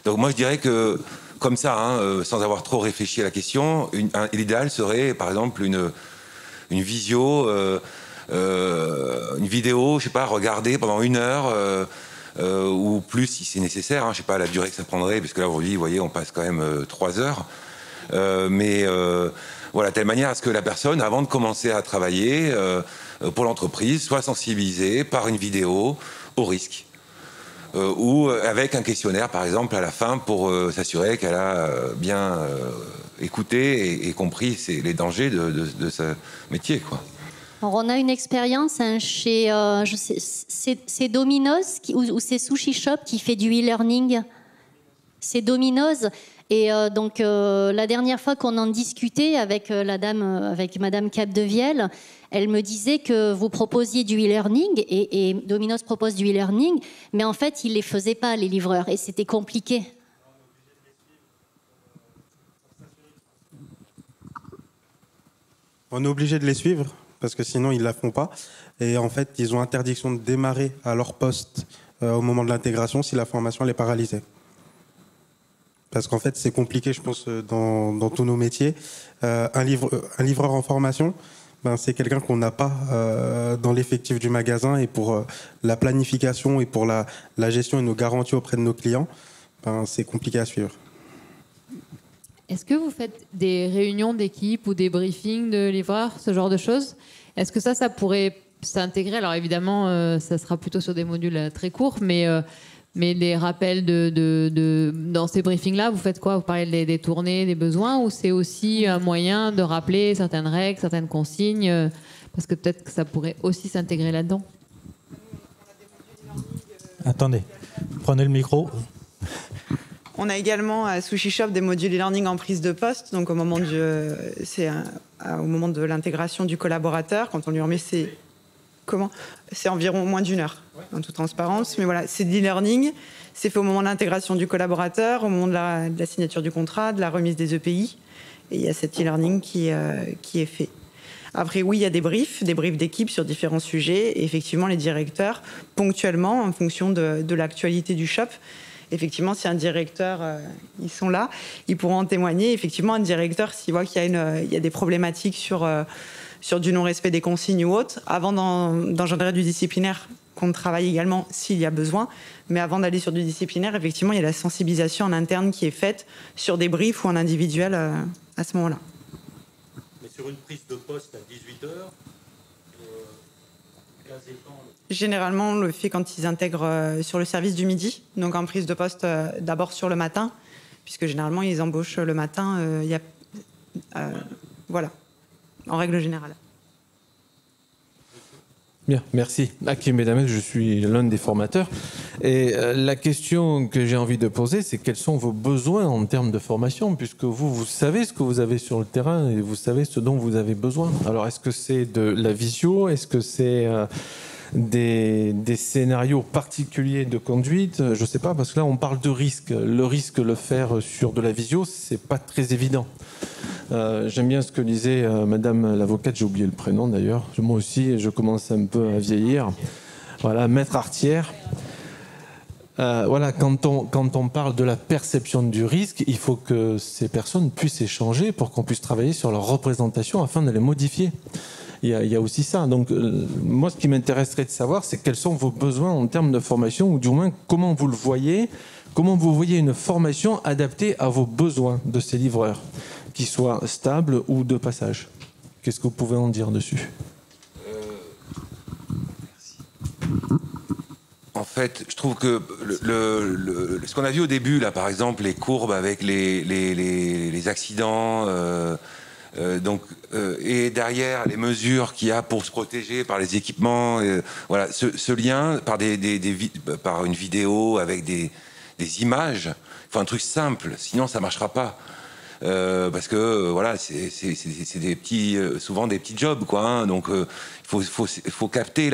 Donc, moi, je dirais que, comme ça, hein, sans avoir trop réfléchi à la question, l'idéal serait, par exemple, une vidéo, je sais pas, regarder pendant 1 heure, ou plus si c'est nécessaire, hein, je sais pas la durée que ça prendrait, parce que là, aujourd'hui, vous voyez, on passe quand même 3 heures. Voilà, de telle manière à ce que la personne, avant de commencer à travailler pour l'entreprise, soit sensibilisée par une vidéo au risque. Ou avec un questionnaire, par exemple, à la fin, pour s'assurer qu'elle a bien écouté et compris les dangers de ce métier, quoi. Alors, on a une expérience chez c'est Domino's ou c'est Sushi Shop qui fait du e-learning. C'est Domino's. Et donc, la dernière fois qu'on en discutait avec Madame Capdevielle, elle me disait que vous proposiez du e-learning et Domino's propose du e-learning, mais en fait, ils ne les faisaient pas, les livreurs, et c'était compliqué. On est obligé de les suivre, parce que sinon, ils ne la font pas. Et en fait, ils ont interdiction de démarrer à leur poste au moment de l'intégration si la formation elle est paralysée. Parce qu'en fait, c'est compliqué, je pense, dans tous nos métiers. Un livreur en formation, c'est quelqu'un qu'on n'a pas dans l'effectif du magasin. Et pour la planification et pour la gestion et nos garanties auprès de nos clients, c'est compliqué à suivre. Est-ce que vous faites des réunions d'équipe ou des briefings de livreurs, ce genre de choses? Est-ce que ça pourrait s'intégrer? Alors évidemment, ça sera plutôt sur des modules très courts, mais les rappels dans ces briefings-là, vous faites quoi? Vous parlez des tournées, des besoins, ou c'est aussi un moyen de rappeler certaines règles, certaines consignes? Parce que peut-être que ça pourrait aussi s'intégrer là-dedans. Attendez, prenez le micro. On a également à Sushi Shop des modules e-learning en prise de poste. Donc au moment de l'intégration du collaborateur, quand on lui remet c'est environ moins d'1 heure, en toute transparence. Mais voilà, c'est de l'e-learning. C'est fait au moment de l'intégration du collaborateur, au moment de la signature du contrat, de la remise des EPI. Et il y a cet e-learning qui est fait. Après, oui, il y a des briefs d'équipe sur différents sujets. Et effectivement, les directeurs, ponctuellement, en fonction de l'actualité du shop, effectivement, si un directeur, ils sont là, ils pourront en témoigner. Effectivement, un directeur, s'il voit qu'il y a des problématiques sur du non-respect des consignes ou autres, avant d'engendrer du disciplinaire, qu'on travaille également s'il y a besoin, mais avant d'aller sur du disciplinaire, effectivement, il y a la sensibilisation en interne qui est faite sur des briefs ou en individuel à ce moment-là. Mais sur une prise de poste à 18h, généralement, on le fait quand ils intègrent sur le service du midi, donc en prise de poste d'abord sur le matin, puisque généralement, ils embauchent le matin, voilà, en règle générale. Bien, merci. Hakim Bedamel, je suis l'un des formateurs. Et la question que j'ai envie de poser, c'est quels sont vos besoins en termes de formation, puisque vous savez ce que vous avez sur le terrain et vous savez ce dont vous avez besoin. Alors, est-ce que c'est de la visio? Est-ce que c'est des scénarios particuliers de conduite? Je ne sais pas, parce que là, on parle de risque. Le risque, le faire sur de la visio, c'est pas très évident. J'aime bien ce que disait Madame l'avocate, j'ai oublié le prénom d'ailleurs. Moi aussi, je commence un peu à vieillir. Voilà, Maître Artière. Voilà, quand on parle de la perception du risque, il faut que ces personnes puissent échanger pour qu'on puisse travailler sur leur représentation afin de les modifier. Il y a aussi ça. Donc, moi, ce qui m'intéresserait de savoir, c'est quels sont vos besoins en termes de formation, ou du moins, comment vous le voyez Comment vous voyez une formation adaptée à vos besoins de ces livreurs, qu'ils soient stables ou de passage? Qu'est-ce que vous pouvez en dire dessus? En fait, je trouve que ce qu'on a vu au début, là, par exemple, les courbes avec les accidents, et derrière les mesures qu'il y a pour se protéger par les équipements, voilà, ce lien par une vidéo avec des images, il faut un truc simple, sinon ça marchera pas. Parce que voilà, c'est des petits, souvent des petits jobs, quoi. Hein, donc il faut capter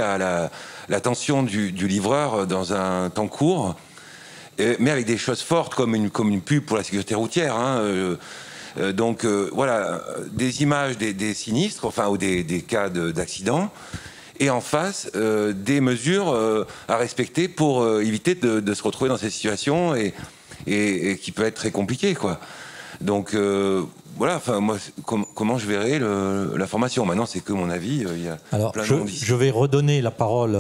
l'attention du livreur dans un temps court, mais avec des choses fortes comme une pub pour la sécurité routière. Hein, donc voilà, des images des sinistres, enfin ou des cas d'accident, et en face des mesures à respecter pour éviter de se retrouver dans ces situations et qui peut être très compliqué, quoi. Donc voilà, enfin moi, comment je verrai la formation. Maintenant, c'est que mon avis. Il y a Alors, plein de monde ici. je vais redonner la parole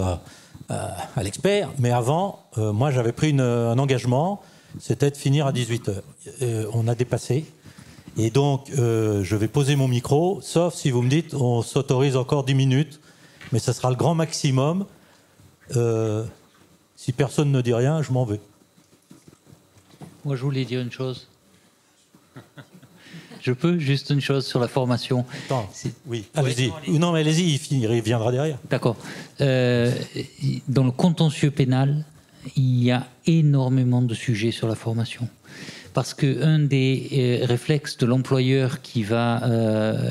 à l'expert, mais avant, moi, j'avais pris un engagement, c'était de finir à 18h. On a dépassé, et donc je vais poser mon micro, sauf si vous me dites, on s'autorise encore 10 minutes, mais ça sera le grand maximum. Si personne ne dit rien, je m'en vais. Moi, je voulais dire une chose. Je peux juste une chose sur la formation. Attends, oui, allez-y. Non, mais allez-y, il viendra derrière. D'accord. Dans le contentieux pénal, il y a énormément de sujets sur la formation. Parce qu'un des réflexes de l'employeur qui va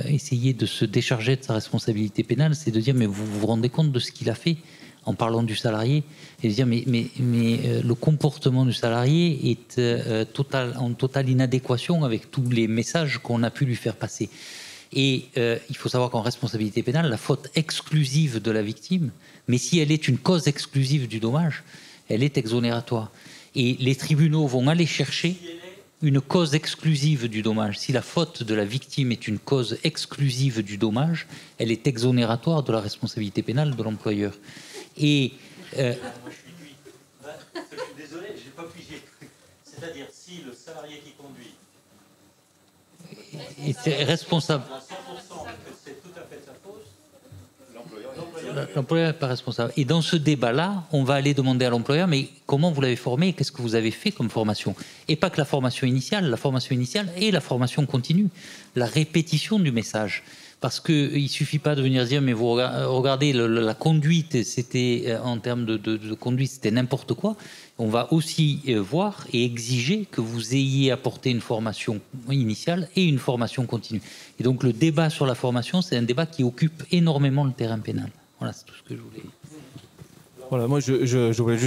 essayer de se décharger de sa responsabilité pénale, c'est de dire, mais vous vous rendez compte de ce qu'il a fait en parlant du salarié, et de dire mais le comportement du salarié est en totale inadéquation avec tous les messages qu'on a pu lui faire passer. Et il faut savoir qu'en responsabilité pénale, la faute exclusive de la victime, mais si elle est une cause exclusive du dommage, elle est exonératoire. Et les tribunaux vont aller chercher une cause exclusive du dommage. Si la faute de la victime est une cause exclusive du dommage, elle est exonératoire de la responsabilité pénale de l'employeur. Et moi, je suis cuit. Je suis désolé, je n'ai pas pigé. C'est-à-dire, si le salarié qui conduit est responsable, 100% que c'est tout à fait de sa faute, l'employeur n'est pas responsable. Et dans ce débat-là, on va aller demander à l'employeur, mais comment vous l'avez formé et qu'est-ce que vous avez fait comme formation? Et pas que la formation initiale et la formation continue, la répétition du message. Parce qu'il ne suffit pas de venir dire, mais vous regardez, la conduite, c'était en termes de conduite, c'était n'importe quoi. On va aussi voir et exiger que vous ayez apporté une formation initiale et une formation continue. Et donc le débat sur la formation, c'est un débat qui occupe énormément le terrain pénal. Voilà, c'est tout ce que je voulais. Voilà, moi je voulais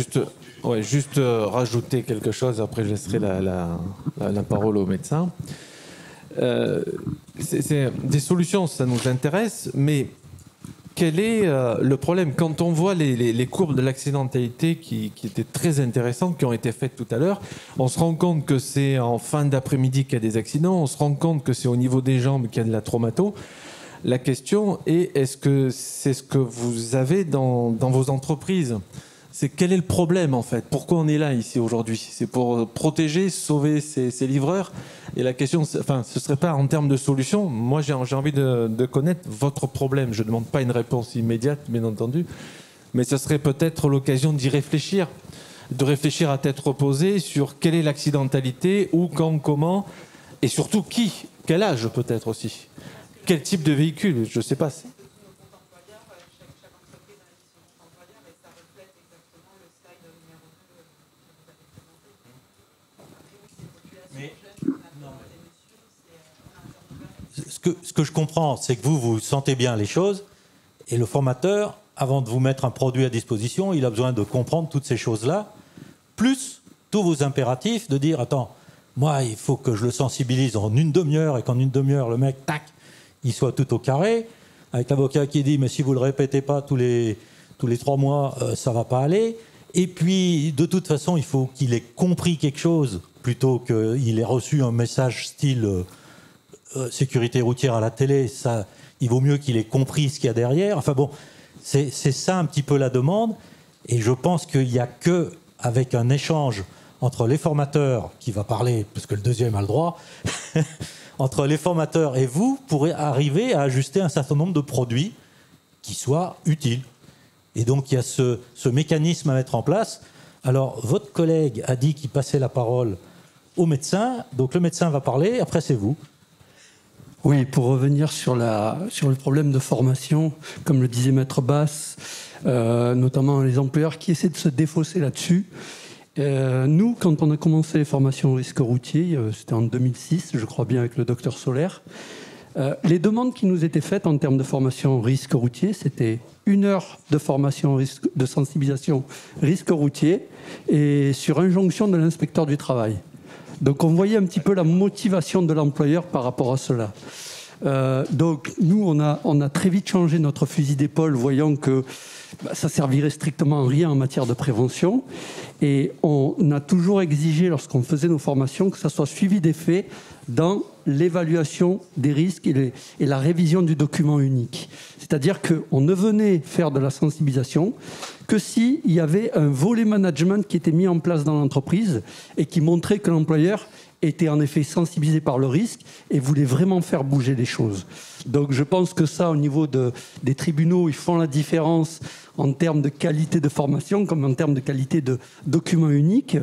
juste rajouter quelque chose, après je laisserai la parole au médecin. C'est des solutions, ça nous intéresse, mais quel est le problème? Quand on voit les courbes de l'accidentalité qui étaient très intéressantes, qui ont été faites tout à l'heure, on se rend compte que c'est en fin d'après-midi qu'il y a des accidents, on se rend compte que c'est au niveau des jambes qu'il y a de la traumato. La question est, est-ce que c'est ce que vous avez dans vos entreprises? C'est quel est le problème en fait? Pourquoi on est là ici aujourd'hui? C'est pour protéger, sauver ces livreurs. Et la question, enfin, ce serait pas en termes de solution. Moi, j'ai envie de connaître votre problème. Je ne demande pas une réponse immédiate, bien entendu, mais ce serait peut-être l'occasion d'y réfléchir, de réfléchir à tête reposée sur quelle est l'accidentalité, où, quand, comment, et surtout qui, quel âge peut-être aussi, quel type de véhicule, je ne sais pas. Ce que je comprends, c'est que vous sentez bien les choses, et le formateur, avant de vous mettre un produit à disposition, il a besoin de comprendre toutes ces choses-là, plus tous vos impératifs, de dire, attends, moi, il faut que je le sensibilise en une demi-heure, et qu'en une demi-heure, le mec, tac, il soit tout au carré, avec l'avocat qui dit, mais si vous ne le répétez pas tous les 3 mois, ça ne va pas aller. Et puis, de toute façon, il faut qu'il ait compris quelque chose, plutôt qu'il ait reçu un message style... sécurité routière à la télé, ça, il vaut mieux qu'il ait compris ce qu'il y a derrière. Enfin bon, c'est ça un petit peu la demande. Et je pense qu'il n'y a qu'avec un échange entre les formateurs, qui va parler, parce que le deuxième a le droit, entre les formateurs et vous, pourrez arriver à ajuster un certain nombre de produits qui soient utiles. Et donc, il y a ce mécanisme à mettre en place. Alors, votre collègue a dit qu'il passait la parole au médecin. Donc, le médecin va parler, après c'est vous. Oui, pour revenir sur le problème de formation, comme le disait Maître Basse, notamment les employeurs qui essaient de se défausser là-dessus. Nous, quand on a commencé les formations au risque routier, c'était en 2006, je crois bien, avec le docteur Solaire, les demandes qui nous étaient faites en termes de formation au risque routier, c'était 1 heure de formation de sensibilisation risque routier et sur injonction de l'inspecteur du travail. Donc on voyait un petit peu la motivation de l'employeur par rapport à cela. Donc nous, on a très vite changé notre fusil d'épaule, voyant que ça servirait strictement à rien en matière de prévention. Et on a toujours exigé, lorsqu'on faisait nos formations, que ça soit suivi des faits dans l'évaluation des risques et la révision du document unique. C'est-à-dire qu'on ne venait faire de la sensibilisation que s'il y avait un volet management qui était mis en place dans l'entreprise et qui montrait que l'employeur était en effet sensibilisé par le risque et voulait vraiment faire bouger les choses. Donc je pense que ça, au niveau des tribunaux, ils font la différence en termes de qualité de formation comme en termes de qualité de document unique.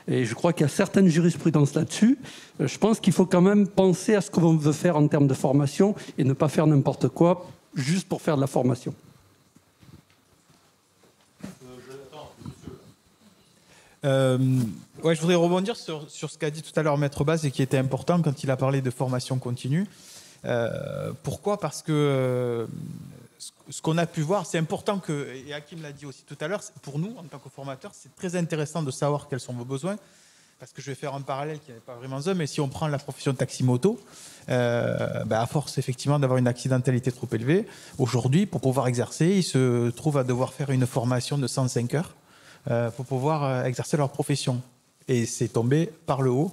Et je crois qu'il y a certaines jurisprudences là-dessus. Je pense qu'il faut quand même penser à ce qu'on veut faire en termes de formation et ne pas faire n'importe quoi juste pour faire de la formation. Ouais, je voudrais rebondir sur ce qu'a dit tout à l'heure Maître Baz et qui était important quand il a parlé de formation continue. Pourquoi ? Parce que ce qu'on a pu voir, c'est important que, et Hakim l'a dit aussi tout à l'heure, pour nous, en tant que formateurs, c'est très intéressant de savoir quels sont vos besoins. Parce que je vais faire un parallèle qui n'est pas vraiment ça, mais si on prend la profession de taxi-moto, à force effectivement d'avoir une accidentalité trop élevée, aujourd'hui, pour pouvoir exercer, ils se trouvent à devoir faire une formation de 105 heures pour pouvoir exercer leur profession. Et c'est tombé par le haut,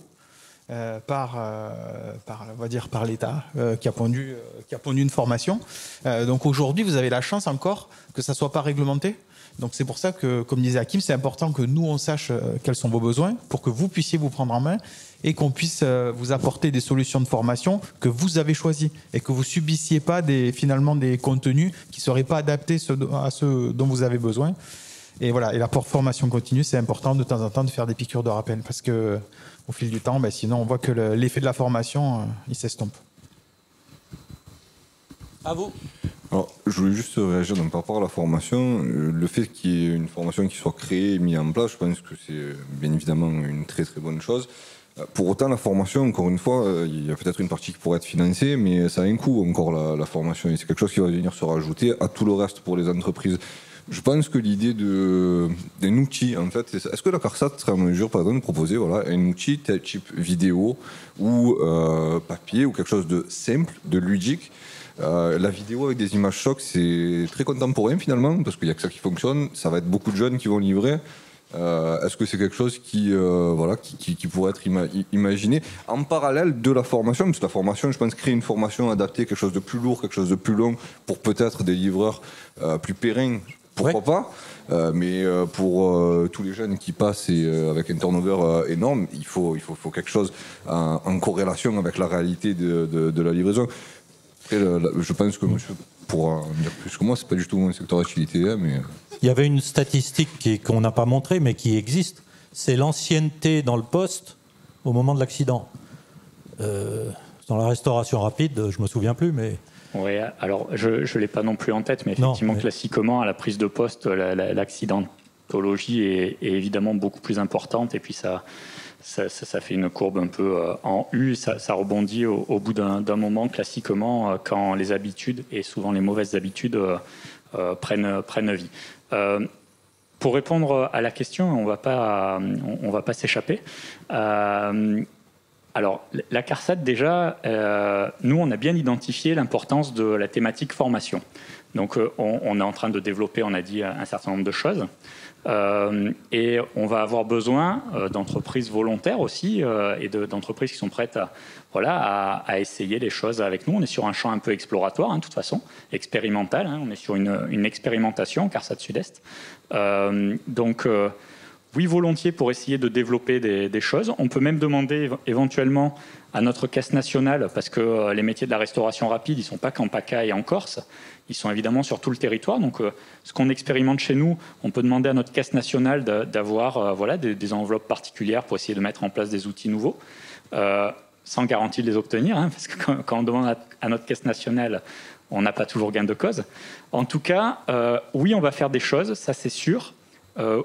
on va dire par l'État qui a pondu une formation. Donc aujourd'hui, vous avez la chance encore que ça ne soit pas réglementé. Donc c'est pour ça que, comme disait Hakim, c'est important que nous, on sache quels sont vos besoins pour que vous puissiez vous prendre en main et qu'on puisse vous apporter des solutions de formation que vous avez choisies et que vous subissiez pas finalement des contenus qui ne seraient pas adaptés à ceux dont vous avez besoin. Et voilà, et la formation continue, c'est important de temps en temps de faire des piqûres de rappel parce que au fil du temps, sinon on voit que l'effet de la formation, il s'estompe. À vous. Alors, je voulais juste réagir par rapport à la formation. Le fait qu'il y ait une formation qui soit créée et mise en place, je pense que c'est bien évidemment une très très bonne chose. Pour autant, la formation, encore une fois, il y a peut-être une partie qui pourrait être financée, mais ça a un coût encore la formation. Et c'est quelque chose qui va venir se rajouter à tout le reste pour les entreprises. Je pense que l'idée d'un outil, en fait, est-ce que la CARSAT serait en mesure, par exemple, de proposer un outil tel type vidéo ou papier ou quelque chose de simple, de ludique. La vidéo avec des images chocs, c'est très contemporain finalement, parce qu'il n'y a que ça qui fonctionne. Ça va être beaucoup de jeunes qui vont livrer. Est-ce que c'est quelque chose qui pourrait être imaginé en parallèle de la formation? Parce que la formation, je pense, créer une formation adaptée, quelque chose de plus lourd, quelque chose de plus long, pour peut-être des livreurs plus pérennes, pourquoi pas, mais pour tous les jeunes qui passent avec un turnover énorme, il faut quelque chose en corrélation avec la réalité de la livraison. Après, je pense que monsieur pourra en dire plus que moi, c'est pas du tout mon secteur d'activité, mais... Il y avait une statistique qu'on n'a pas montrée, mais qui existe. C'est l'ancienneté dans le poste au moment de l'accident. Dans la restauration rapide, je me souviens plus, mais... Oui, alors je ne l'ai pas non plus en tête, mais effectivement, classiquement, à la prise de poste, l'accidentologie est évidemment beaucoup plus importante, et puis ça fait une courbe un peu en U, ça rebondit au bout d'un moment, classiquement, quand les habitudes, et souvent les mauvaises habitudes, prennent vie. Pour répondre à la question, on va pas s'échapper. Alors, la CARSAT, déjà, nous, on a bien identifié l'importance de la thématique formation. Donc, on est en train de développer, on a dit, un certain nombre de choses. Et on va avoir besoin d'entreprises volontaires aussi et d'entreprises qui sont prêtes à essayer les choses avec nous. On est sur un champ un peu exploratoire, de toute façon, expérimental. On est sur une expérimentation, CARSAT Sud-Est. Donc, oui, volontiers pour essayer de développer des choses. On peut même demander éventuellement à notre caisse nationale, parce que les métiers de la restauration rapide, ils ne sont pas qu'en PACA et en Corse, ils sont évidemment sur tout le territoire. Donc, ce qu'on expérimente chez nous, on peut demander à notre caisse nationale d'avoir des enveloppes particulières pour essayer de mettre en place des outils nouveaux, sans garantie de les obtenir, hein, parce que quand on demande à notre caisse nationale, on n'a pas toujours gain de cause. En tout cas, oui, on va faire des choses, ça c'est sûr.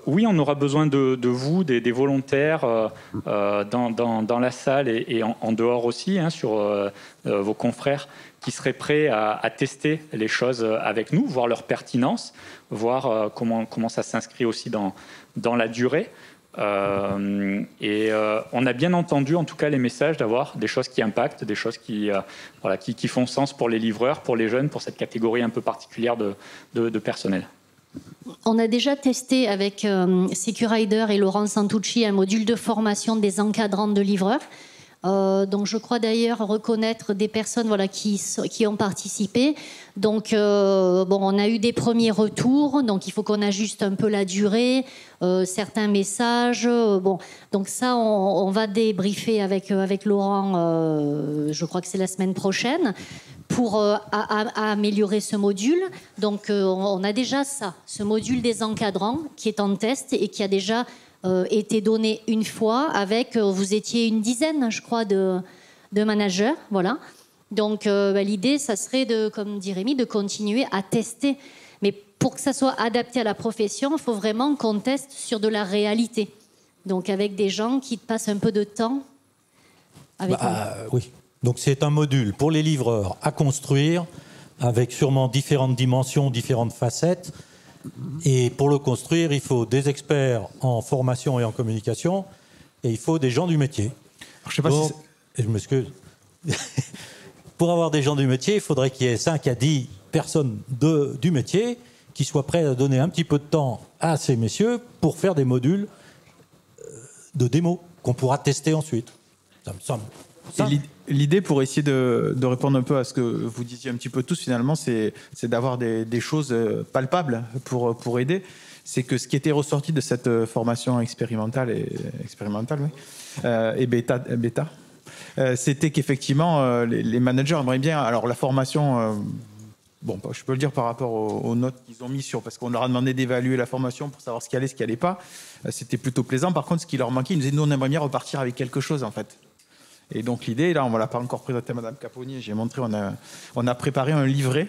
Oui, on aura besoin de vous, des volontaires dans la salle et en dehors aussi, hein, sur vos confrères qui seraient prêts à tester les choses avec nous, voir leur pertinence, voir comment ça s'inscrit aussi dans la durée. On a bien entendu, en tout cas, les messages d'avoir des choses qui impactent, des choses qui font sens pour les livreurs, pour les jeunes, pour cette catégorie un peu particulière de personnel. On a déjà testé avec Securider et Laurent Santucci un module de formation des encadrants de livreurs. Donc je crois d'ailleurs reconnaître des personnes qui ont participé. Donc on a eu des premiers retours, donc il faut qu'on ajuste un peu la durée, certains messages. Donc ça on va débriefer avec Laurent, je crois que c'est la semaine prochaine, pour améliorer ce module. Donc on a déjà ce module des encadrants qui est en test et qui a déjà été donné une fois avec, vous étiez une dizaine, je crois, de managers, voilà. Donc l'idée, ça serait, comme dit Rémi, de continuer à tester. Mais pour que ça soit adapté à la profession, il faut vraiment qu'on teste sur de la réalité. Donc avec des gens qui passent un peu de temps avec nous. Oui. Donc c'est un module pour les livreurs à construire, avec sûrement différentes dimensions, différentes facettes. Et pour le construire, il faut des experts en formation et en communication, et il faut des gens du métier. Alors, je sais pas si je m'excuse. Pour avoir des gens du métier, il faudrait qu'il y ait 5 à 10 personnes du métier qui soient prêtes à donner un petit peu de temps à ces messieurs pour faire des modules de démo qu'on pourra tester ensuite. Ça me semble. L'idée, pour essayer de répondre un peu à ce que vous disiez un petit peu tous, finalement, c'est d'avoir des choses palpables pour aider. C'est que ce qui était ressorti de cette formation expérimentale et bêta, c'était qu'effectivement, les managers aimeraient bien... Alors, la formation... je peux le dire par rapport aux notes qu'ils ont mis parce qu'on leur a demandé d'évaluer la formation pour savoir ce qui allait, ce qui allait pas. C'était plutôt plaisant. Par contre, ce qui leur manquait, ils nous disaient, nous, on aimerait bien repartir avec quelque chose, en fait. Et donc l'idée, là, on ne l'a pas encore présenté à Mme Caponi, j'ai montré, on a préparé un livret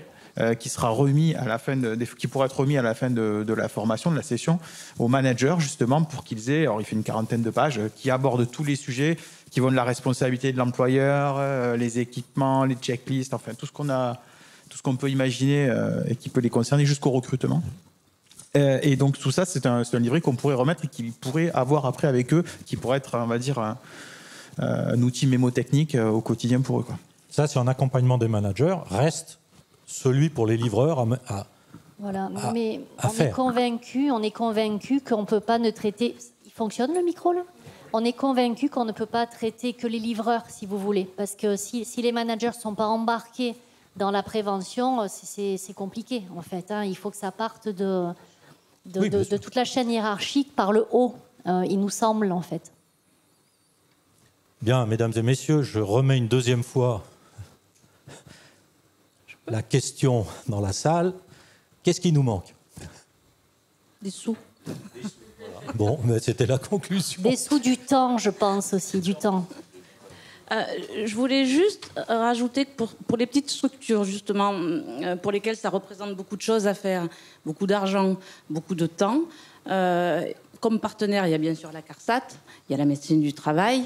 qui sera remis à la fin qui pourra être remis à la fin de la formation, de la session, aux managers, justement, pour qu'ils aient, alors il fait une 40aine de pages, qui abordent tous les sujets qui vont de la responsabilité de l'employeur, les équipements, les checklists, enfin tout ce qu'on peut imaginer et qui peut les concerner jusqu'au recrutement. Et donc tout ça, c'est un livret qu'on pourrait remettre et qu'ils pourraient avoir après avec eux, qui pourrait être, on va dire, un outil mémotechnique au quotidien pour eux, quoi. Ça, c'est un accompagnement des managers. Reste celui pour les livreurs Voilà, à mais faire. on est convaincu qu'on ne peut pas ne traiter... Il fonctionne le micro, là ? On est convaincu qu'on ne peut pas traiter que les livreurs, si vous voulez. Parce que si les managers ne sont pas embarqués dans la prévention, c'est compliqué, en fait. Hein. Il faut que ça parte de toute la chaîne hiérarchique par le haut, il nous semble, en fait. Bien, mesdames et messieurs, je remets une deuxième fois la question dans la salle. Qu'est-ce qui nous manque ? Des sous. Bon, mais c'était la conclusion. Des sous, du temps, je pense aussi, du temps. Je voulais juste rajouter que pour les petites structures, justement, pour lesquelles ça représente beaucoup de choses à faire, beaucoup d'argent, beaucoup de temps, comme partenaire, il y a bien sûr la CARSAT, il y a la médecine du travail,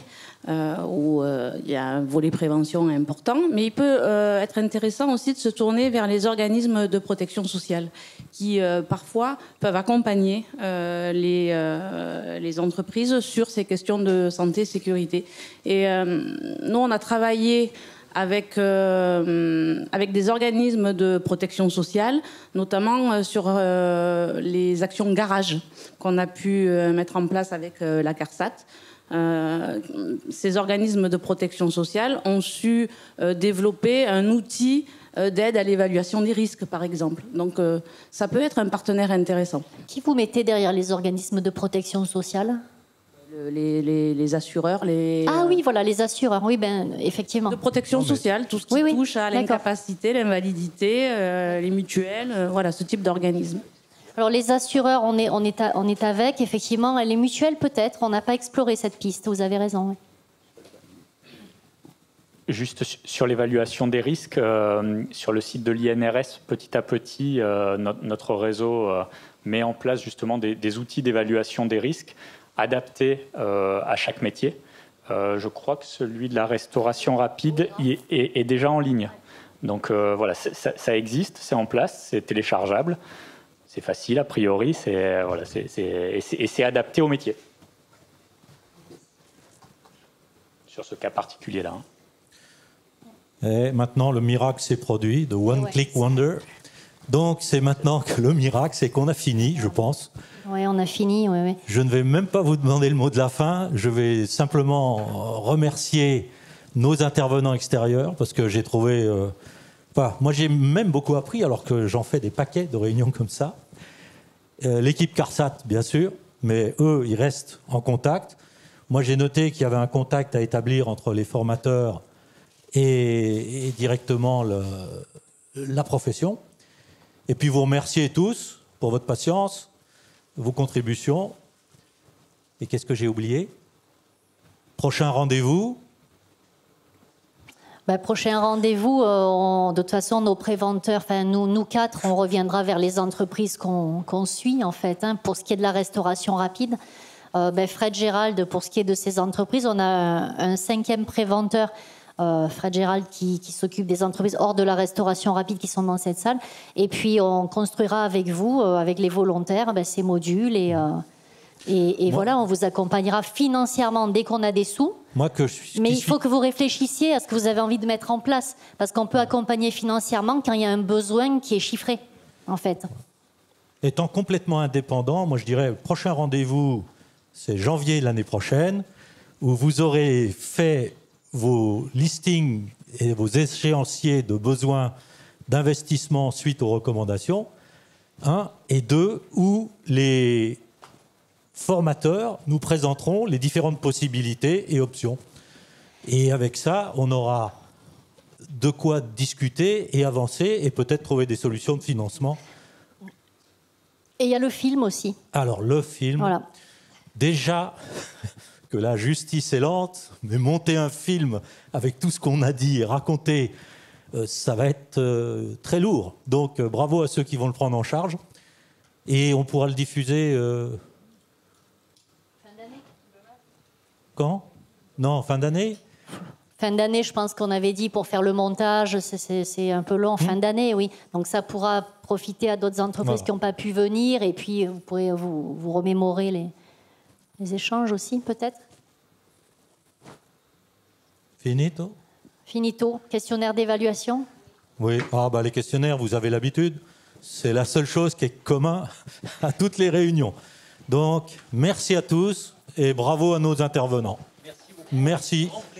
où il y a un volet prévention important, mais il peut être intéressant aussi de se tourner vers les organismes de protection sociale qui, parfois, peuvent accompagner les entreprises sur ces questions de santé et sécurité. Et nous, on a travaillé avec des organismes de protection sociale, notamment sur les actions garage qu'on a pu mettre en place avec la CARSAT. ces organismes de protection sociale ont su développer un outil d'aide à l'évaluation des risques, par exemple. Donc, ça peut être un partenaire intéressant. Qui vous mettez derrière les organismes de protection sociale ? Les assureurs, Ah oui, voilà, les assureurs, oui, ben, effectivement. De protection sociale, tout ce qui touche à l'incapacité, l'invalidité, les mutuelles, voilà, ce type d'organisme. Alors les assureurs, on est avec, effectivement. Les mutuelles, peut-être, on n'a pas exploré cette piste, vous avez raison. Oui. Juste sur l'évaluation des risques, sur le site de l'INRS, petit à petit, notre réseau met en place justement des outils d'évaluation des risques adaptés à chaque métier. Je crois que celui de la restauration rapide est déjà en ligne. Donc voilà, ça existe, c'est en place, c'est téléchargeable, c'est facile a priori, et c'est adapté au métier. Sur ce cas particulier-là. Et maintenant, le miracle s'est produit, the one click wonder. Donc c'est maintenant que le miracle, c'est qu'on a fini, je pense. Oui, on a fini. Oui. Je ne vais même pas vous demander le mot de la fin. Je vais simplement remercier nos intervenants extérieurs parce que j'ai trouvé... moi, j'ai même beaucoup appris alors que j'en fais des paquets de réunions comme ça. L'équipe CARSAT, bien sûr, mais eux, ils restent en contact. Moi, j'ai noté qu'il y avait un contact à établir entre les formateurs et directement la profession. Et puis, vous remercier tous pour votre patience, vos contributions. Et qu'est-ce que j'ai oublié ? Prochain rendez-vous ? Prochain rendez-vous, de toute façon, nos préventeurs, nous quatre, on reviendra vers les entreprises qu'on suit, en fait, pour ce qui est de la restauration rapide. Fred Gérald, pour ce qui est de ces entreprises, on a un 5e préventeur, Fred Gérald, qui s'occupe des entreprises hors de la restauration rapide qui sont dans cette salle. Et puis, on construira avec vous, avec les volontaires, ces modules. Et voilà, on vous accompagnera financièrement dès qu'on a des sous. Mais il faut que vous réfléchissiez à ce que vous avez envie de mettre en place. Parce qu'on peut accompagner financièrement quand il y a un besoin qui est chiffré, en fait. Étant complètement indépendant, moi je dirais, le prochain rendez-vous, c'est janvier l'année prochaine, où vous aurez fait vos listings et vos échéanciers de besoins d'investissement suite aux recommandations, 1, et 2, où les formateurs nous présenteront les différentes possibilités et options. Et avec ça, on aura de quoi discuter et avancer et peut-être trouver des solutions de financement. Et il y a le film aussi. Alors, le film, voilà. Déjà que la justice est lente, mais monter un film avec tout ce qu'on a dit et raconter, ça va être très lourd. Donc, bravo à ceux qui vont le prendre en charge. Et on pourra le diffuser... Fin d'année ? Quand ? Non, fin d'année ? Fin d'année, je pense qu'on avait dit pour faire le montage, c'est un peu long. Fin d'année, oui. Donc ça pourra profiter à d'autres entreprises qui n'ont pas pu venir. Et puis, vous pourrez vous remémorer les échanges aussi, peut-être. Finito ? Finito. Questionnaire d'évaluation ? Oui. Les questionnaires, vous avez l'habitude. C'est la seule chose qui est commune à toutes les réunions. Donc, merci à tous et bravo à nos intervenants. Merci beaucoup. Merci.